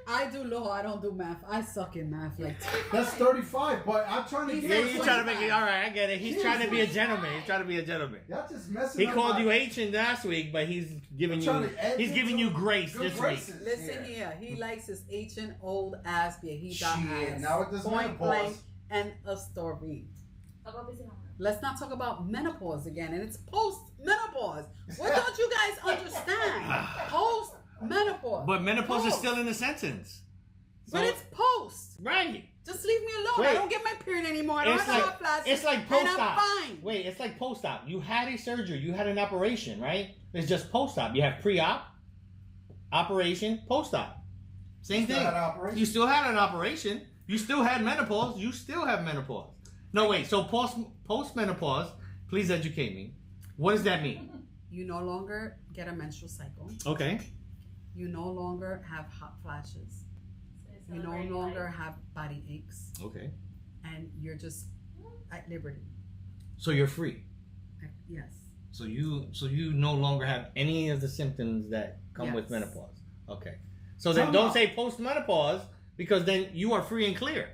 I do law. I don't do math. I suck in math. Like That's 35, but I'm trying to He's get Yeah, like you're trying to make it. All right, I get it. He's He's trying to be a 25. gentleman. He's trying to be a gentleman. Y'all just messing He up called my- you Haitian last week, but he's giving I'm trying you. to add He's it giving to you grace good this week. graces listen here. He likes his ancient old ass beer. He got Shit, ass. now it doesn't Point menopause. blank and a story. Let's not talk about menopause again, and it's post menopause. What don't you guys understand? Post menopause. But menopause is still in the sentence. But it's post. Right. Just leave me alone. Wait. I don't get my period anymore. I don't It's have like hot flashes. it's like and post-op. I'm fine. Wait, it's like post-op. You had a surgery. You had an operation, right? It's just post-op. You have pre-op, operation, post-op. Same Still thing. had an operation. You still had an operation. You still had menopause. You still have menopause. No, wait. So post-menopause, please educate me. What does that mean? You no longer get a menstrual cycle. Okay. You no longer have hot flashes. You no longer have body aches. Okay. And you're just at liberty. So you're free. Yes. So you no longer have any of the symptoms that come with Yes. menopause. Okay. So then don't say post-menopause because then you are free and clear.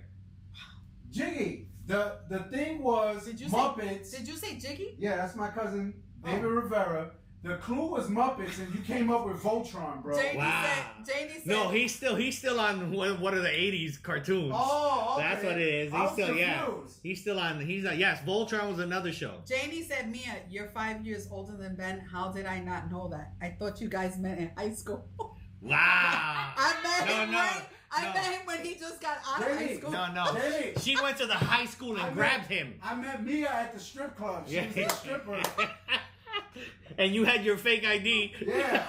Jiggy, the thing was Muppets. Did you say Jiggy? Yeah, that's my cousin David Rivera. The clue was Muppets, and you came up with Voltron, bro. Janie Wow. said. No, he's still on one of the '80s cartoons. Oh, okay. That's what it is. I He's was still confused. He's still on. He's like yes. Voltron was another show. Janie said, Mia, you're 5 years older than Ben. How did I not know that? I thought you guys met in high school. Wow. I met him No. I met him when he just got out of high Janie, school. No. Janie, She went to the high school and grabbed him. I met Mia at the strip club. She was a stripper. And you had your fake ID. Yeah.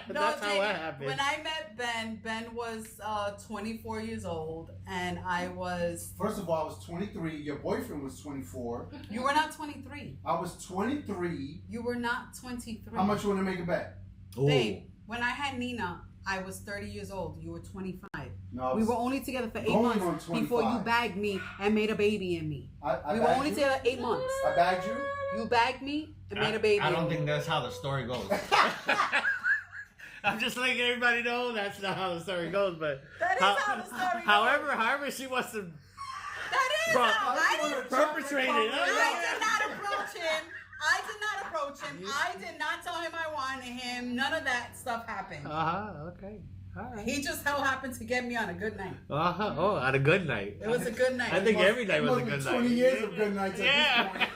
That's how Janie, that happened. When I met Ben was 24 years old, and I was. First of all, I was 23. Your boyfriend was 24. You were not 23. I was 23. You were not 23. How much you want to make it back? Ooh. Babe, when I had Nina, I was 30 years old. You were 25. No, We were only together for 8 going months on before you 25. bagged me and made a baby in me. I We were bagged only you? together 8 months. I bagged you? You bagged me and made a baby. I don't in think me. that's how the story goes. I'm just letting everybody know that's not how the story goes. But That is how the story however she wants to That is Bro, how. I didn't perpetrate it. I did not approach him. I did not tell him I wanted him. None of that stuff happened. Okay. All right. He just happened to get me on a good night. Oh, had a good night. It was a good night. I think every night was a It good must night. be 20 years of good nights at Yeah. this point.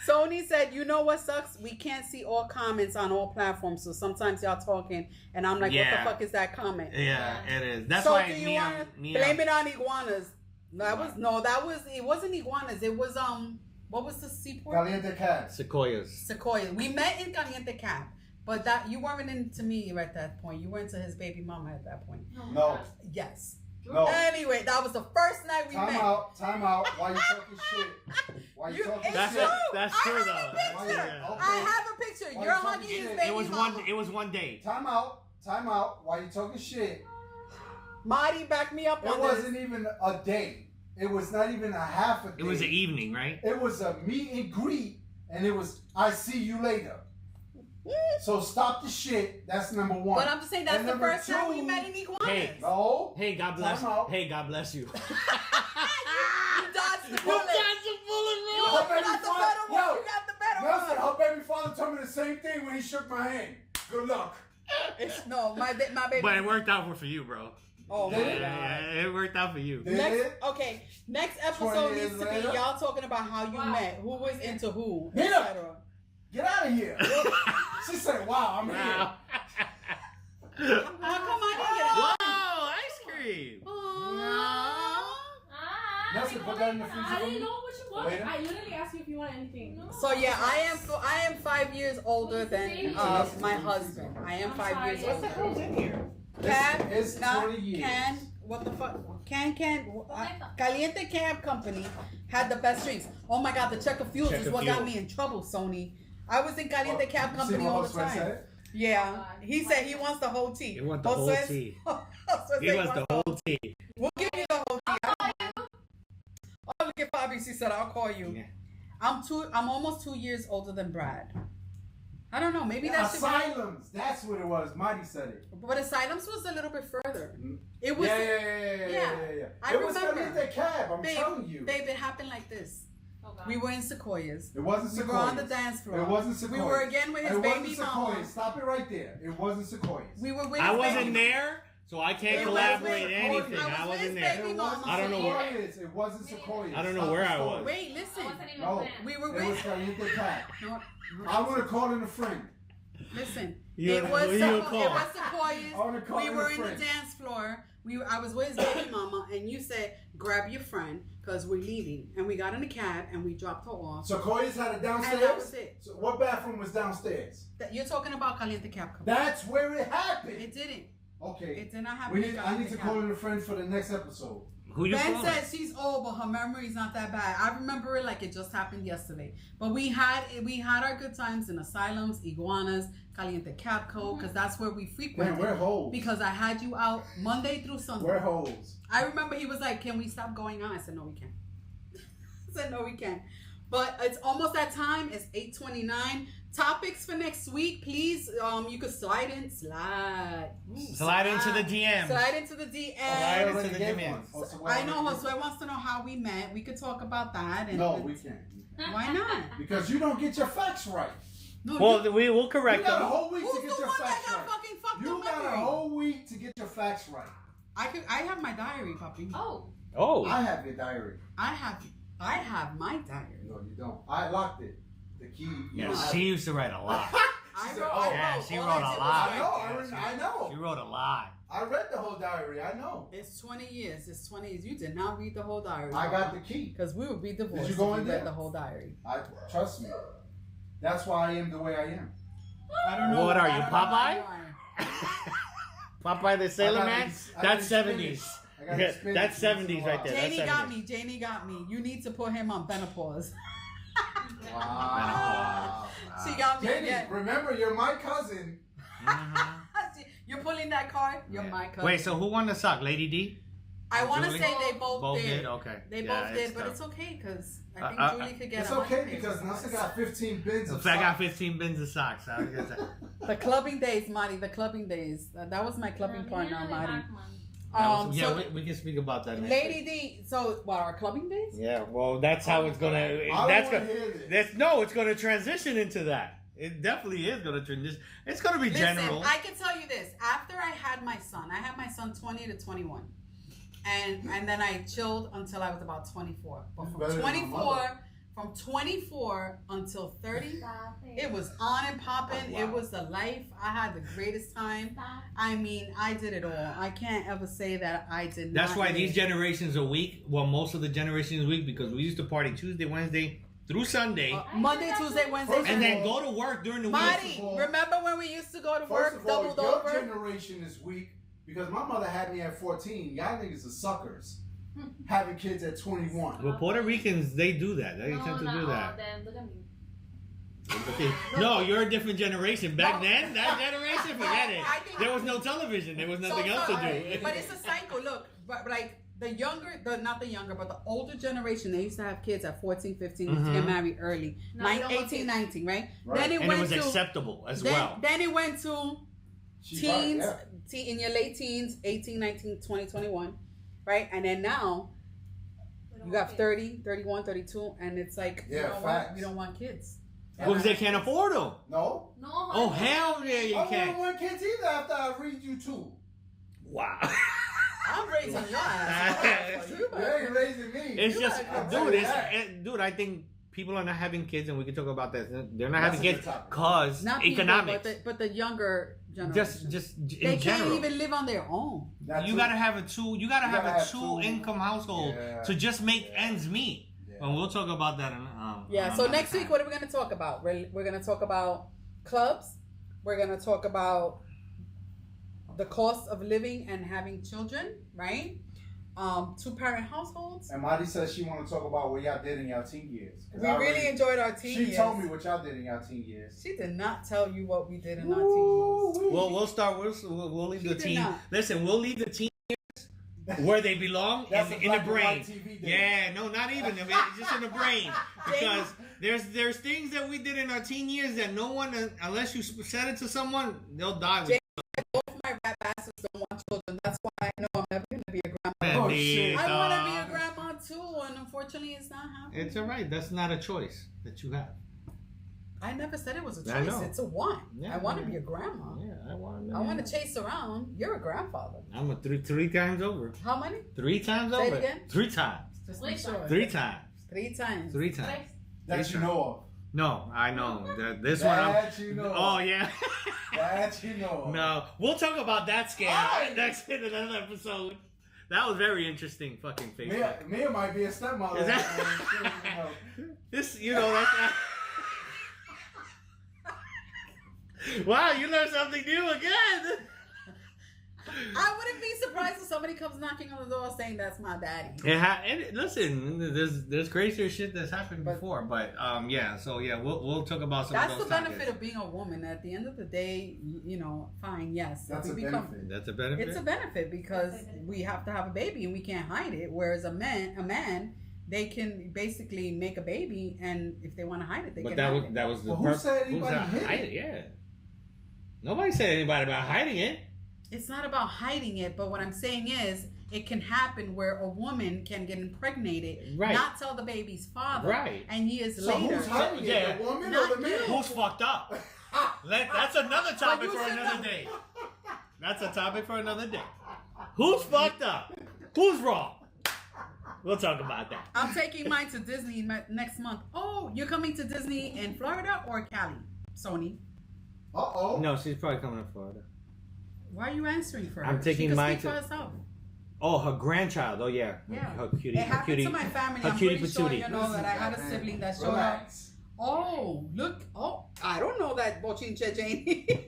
Sony said, you know what sucks? We can't see all comments on all platforms. So sometimes y'all talking and I'm like, Yeah. what the fuck is that comment? Yeah, it is. That's so why do you Mia, want to Mia, blame it on iguanas? It wasn't iguanas. It was, what was the seaport? Caliente Cat. Sequoias. Sequoia. We met in Caliente Cap. But that you weren't into me at that point. You were into his baby mama at that point. No. Yes. No. Anyway, that was the first night we met. Time out. Why you talking shit? Why you talking It's shit? true. That's I true, have though. a picture. Yeah, okay. I have a picture. Why You're you talking hugging his shit? baby It was mama. It was one day. Time out. Why you talking shit? Marty, back me up It on wasn't even a day. It was not even a half a day. It was an evening, right? It was a meet and greet, and it was I see you later. So stop the shit. That's number one. But I'm just saying that's And the number first time we two- met in Iguanas. Hey. No. Hey, God bless. Time out. Hey, God bless you. You dodged the You bullet. dodged the bullet, You bro. Her got baby the better father- one. Yo, You got the better Nelson, one. her baby father told me the same thing when he shook my hand. Good luck. No, my baby. But it worked out for you, bro. Oh my Did god. it? Yeah, it worked out for you. Did it? Next 20 episode years needs to be later? y'all talking about how you Wow. met, who was into who, Nina! etc. Get out of here. She said, wow, I'm Wow. How come I Wow, ice cream. didn't get it? Nelson, put that in the freezer I for didn't me. know what you wanted. Later. I literally asked you if you want anything. So yeah, I am 5 years older than my husband. I am 5 years What the older. in here? Can, It's not 20 years. Can, what the fuck? Caliente Cab Company had the best drinks. Oh my god, the check of fuels is Checker what got fuel. me in trouble, Sony. I was in Caliente Cab You see Company what all the Josue time. said? Yeah, he said he wants the whole tea. He wants the whole Josue- tea. Josue He said wants the whole tea. We'll give you the whole tea. Oh, look at Fabi. She said, "I'll call you." Yeah. I'm almost 2 years older than Brad. I don't know. Maybe that should. Asylums. That's what it was. Marty said it. But Asylums was a little bit further. Mm. It was. Yeah. I It was remember. Caliente Cab. I'm Babe, telling you. Babe, it happened like this. Oh, God. We were in Sequoias. It wasn't We Sequoias. were on the dance floor. It wasn't Sequoias. We were again with his It baby wasn't mama. Sequoias. Stop it right there. It wasn't Sequoias. We were with I his wasn't baby there, so I It can't was collaborate with- anything. I was I with wasn't his there. baby It mama. wasn't I don't know where- Sequoias. It wasn't Sequoias. I don't know Stop where the I story. was. Wait, I listen. wasn't even No. planned. We were It was with. Caliente Cab. No, I want to call in a friend. listen. You- It was who you Sequoias. call? It was I wanna Sequoias. call We in were a in the friend. dance floor. I was with his baby mama, and you said, "Grab your friend, cause we're leaving." And we got in a cab and we dropped her off. Sequoias had it downstairs. And that was it. So what bathroom was downstairs? You're talking about Caliente Cab Company. That's where it happened. It didn't. Okay. It did not happen. in I Caliente need to Cab. call in a friend for the next episode. Who you Ben calling? said she's old, but her memory's not that bad. I remember it like it just happened yesterday. But we had our good times in Asylums, Iguanas, Caliente Capco, because that's where we frequented. Man, we're hoes. Because I had you out Monday through Sunday. We're hoes. I remember he was like, "Can we stop going on?" I said, "No, we can't." said no, we can't. But it's almost that time. It's 8:29. Topics for next week, please. You could slide into the DMs. Slide into the DMs. I know Josue wants to know how we met. We could talk about that. And no, we can't. Why not? Because you don't get your facts right. No, well, we will correct them. You got a them. whole week Who's to get the your one facts that got right. fucking fucked You up got memory? a whole week to get your facts right. I have my diary, puppy. Oh. I have your diary. I have my diary. No, you don't. I locked it. The key. Yeah, she used to write a lot. She wrote a lot. I know. She wrote a lot. I read the whole diary. I know. It's 20 years. It's 20 years. You did not read the whole diary. I got the key. Because we would be divorced Did you go if in you there? read the whole diary. Trust me. That's why I am the way I am. I don't know. What are you, Popeye? Popeye the Sailor Man? That's 70s. That's 70s right there. Janie got me. Janie got me. You need to put him on menopause. Wow. She got me Janie, again. remember, you're my cousin. You're pulling that card? You're my cousin. Wait, so who won the sock? Lady D? I want to Julie? say they both did. Okay. They both did, but it's okay because I think Julie could get It's 100 okay pages because of Nelson socks. got 15 bins of I got socks. 15 bins of socks. I was gonna say. The clubbing days, Marty. The clubbing days. That was my clubbing partner, Marty. Yeah, we can speak about that next Lady week. D. So, what, our clubbing days? Yeah, well, that's how it's gonna. It's gonna transition into that. It definitely is gonna transition. It's gonna be general. I can tell you this. After I had my son 20 to 21, and then I chilled until I was about 24. But from 24 until 30, it was on and popping. Oh, wow. It was the life. I had the greatest time. I mean, I did it all. I can't ever say that I did not. That's why these generations are weak. Well, most of the generations are weak because we used to party Tuesday, Wednesday through Sunday, Monday, Tuesday, Wednesday, and then go to work during the week. Marty, remember when we used to go to First work of all, doubled your over? generation is weak because my mother had me at 14. Y'all niggas are suckers. Having kids at 21. Well, Puerto Ricans, they do that. They tend to do that. Then look at me. No, you're a different generation. Back then, that generation, forget it. I think- There was no television. There was nothing else to do. But it's a cycle. Look, but like the younger, not the younger, but the older generation, they used to have kids at 14, 15, used to get married early. Now they don't have 18, kids. 19, right? Right. Then it And went it was to acceptable as then, well. Then it went to She teens, right, yeah. in your late teens, 18, 19, 20, 21, right? And then now you got 30, 31, 32, and it's like, facts. you don't want kids. Because they can't afford them. No. No. Oh, hell yeah, you I wouldn't can't. want kids either after I read you two. Wow. I'm raising your ass. You You ain't raising me. It's You just, gotta tell dude, you that. dude, I think people are not having kids, and we can talk about that. They're not That's having a good kids topic. because Not people, economics. but the younger generation. Just in they general. can't even live on their own. That's You it. gotta have a two. You gotta have a have two two. income household Yeah. to just make ends meet. Yeah. And we'll talk about that. Yeah. So next week, what are we going to talk about? We're going to talk about clubs. We're going to talk about the cost of living and having children, right? Two-parent households. And Marty says she want to talk about what y'all did in y'all teen years. 'Cause We I really already- enjoyed our teen years. She told me what y'all did in y'all teen years. She did not tell you what we did in our teen years. Well, we'll start. We'll leave She the did teen. not. Listen, we'll leave the teen where they belong That's in a the black and brain. white TV day. Yeah, no, not even. I mean, just in the brain. Because there's things that we did in our teen years that no one, unless you said it to someone, they'll die. With Both my rap asses don't want children. That's why I know I'm never going to be a grandma. Oh, shit. I want to be a grandma too, and unfortunately, it's not happening. It's all right. That's not a choice that you have. I never said it was a I choice. know. It's a want. Yeah, I want to yeah. be a grandma. Yeah, I want to chase around. You're a grandfather. I'm a three times over. How many? 3 times Say it over. again. 3 times. Just Wait, make sure. 3 times. 3 times. 3 times. That you know of. No, I know. This one. That you know. Oh yeah. That you know of. No, we'll talk about that scam Aye. next in another episode. That was very interesting. Fucking Facebook. Mia might be a stepmother. Is that- This, that's. Wow, you learned something new again. I wouldn't be surprised if somebody comes knocking on the door saying that's my daddy. And listen, there's crazier shit that's happened before, but we'll talk about some That's of the those benefit topics. of being a woman. At the end of the day, fine, yes. That's if a we benefit. That's a benefit. It's a benefit because we have to have a baby and we can't hide it. Whereas a man, they can basically make a baby, and if they want to hide it, they But can that hide was it. that was the Well, who purpose. said anybody hid hide it? Yeah. Nobody said anybody about hiding it. It's not about hiding it, but what I'm saying is it can happen where a woman can get impregnated, Right. not tell the baby's father, Right. and years So later. who's hiding it? Yeah. The woman Not or the man? you. Who's fucked up? That's another topic you for said another no. day. That's a topic for another day. Who's fucked up? Who's wrong? We'll talk about that. I'm taking mine to Disney next month. Oh, you're coming to Disney in Florida or Cali, Sony? Uh-oh. No, she's probably coming to Florida. Why are you answering for her? I'm taking she can mine speak to- for herself. Oh, her grandchild. Oh yeah. Yeah. Her cutie. It Her happened cutie. to my family. her I'm cutie pretty sure patootie. you know that I had a Listen, sibling that showed up. Relax. Oh, look. Oh, I don't know that, Bochinche Janie.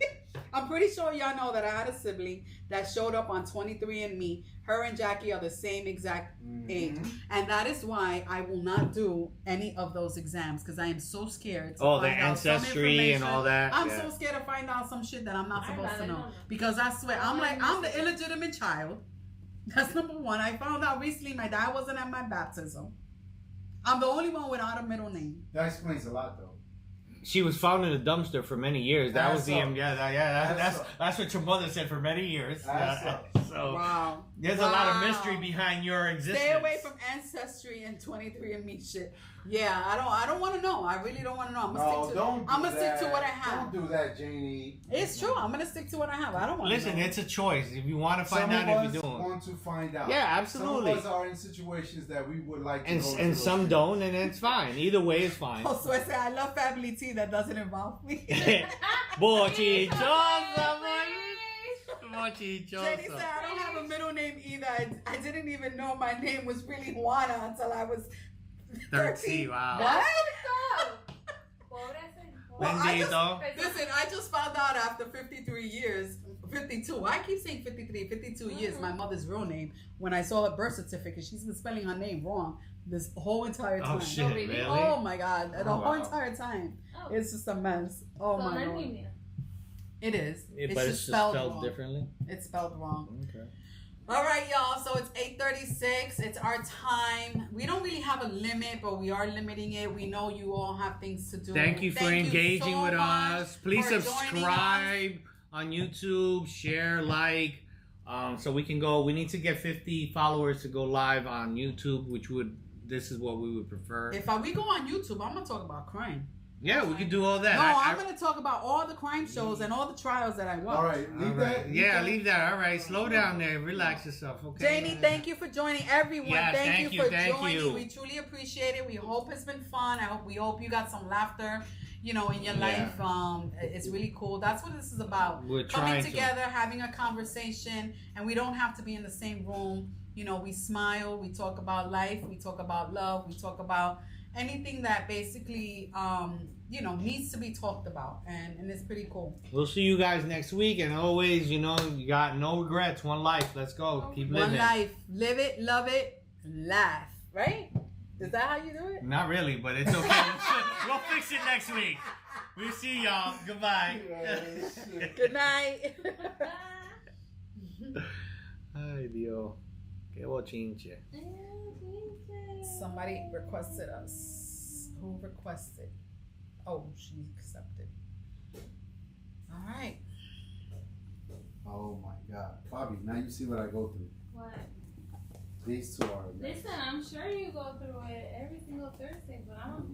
I'm pretty sure y'all know that I had a sibling that showed up on 23andMe. Her and Jackie are the same exact age. And that is why I will not do any of those exams because I am so scared to Oh, the find out some ancestry and information. all that. I'm yeah. so scared to find out some shit that I'm not I'd supposed to rather know. not know. Because I swear, I'm the illegitimate child. That's number one. I found out recently my dad wasn't at my baptism. I'm the only one without a middle name. That explains a lot, though. She was found in a dumpster for many years. That was the Ass up. that's Ass that's what your mother said for many years. Ass Yeah. up. So Wow. there's a lot of Wow. mystery behind your existence. Stay away from ancestry and 23andMe shit. Yeah, I don't want to know. I really don't want to know. I'm gonna stick to what I have. Don't do that, Janie. It's true. I'm gonna stick to what I have. I don't want to Listen, know. it's a choice. If you want to Some find of out, us if you don't. want to find out. Yeah, absolutely. Some of us are in situations that we would like to And go and to some those don't, and it's fine. Either way is fine. Oh, so I say I love family tea that doesn't involve me. Bochichosa, Jenny Bochichosa. said I don't have a middle name either. I didn't even know my name was really Juana until I was 13. Wow. What? Well, Bendito. Listen, I just found out after 53 years, 52. I keep saying 53, 52 years, my mother's real name. When I saw her birth certificate, she's been spelling her name wrong this whole entire time. Oh shit, Oh, really? really? Oh my God, the Oh, whole wow. entire time. Oh. It's just a mess. Oh So my no God. niña. It is. But it's just spelled wrong. differently. It's spelled wrong. Okay. All right, y'all. So it's 8:36. It's our time. We don't really have a limit, but we are limiting it. We know you all have things to do. Thank you for engaging so with much us. Please for joining subscribe on YouTube, share, like, so we can go. We need to get 50 followers to go live on YouTube, this is what we would prefer. If we go on YouTube, I'm gonna talk about crime. Yeah, we could do all that. No, I'm gonna talk about all the crime shows and all the trials that I watch. All right, leave that. Yeah, leave that. All right, slow down there. Relax yourself. Okay. Jamie, thank you for joining. Everyone, Yes, thank you for thank joining. you. We truly appreciate it. We hope it's been fun. We hope you got some laughter, in your Yeah. life. It's really cool. That's what this is about. We're Coming trying together, having a conversation, and we don't have to be in the same room. We smile, we talk about life, we talk about love, we talk about anything that basically, needs to be talked about, and it's pretty cool. We'll see you guys next week, and always, you got no regrets. One life. Let's go. Keep living. One life, live it, love it, laugh. Right? Is that how you do it? Not really, but it's okay. We'll fix it next week. We'll see y'all. Goodbye. Good night. Ay, Dios. Qué bochinche. Somebody requested us. Who requested? Oh, she accepted. All right. Oh my God, Bobby! Now you see what I go through. What? These two are. Listen, I'm sure you go through it every single Thursday, but I'm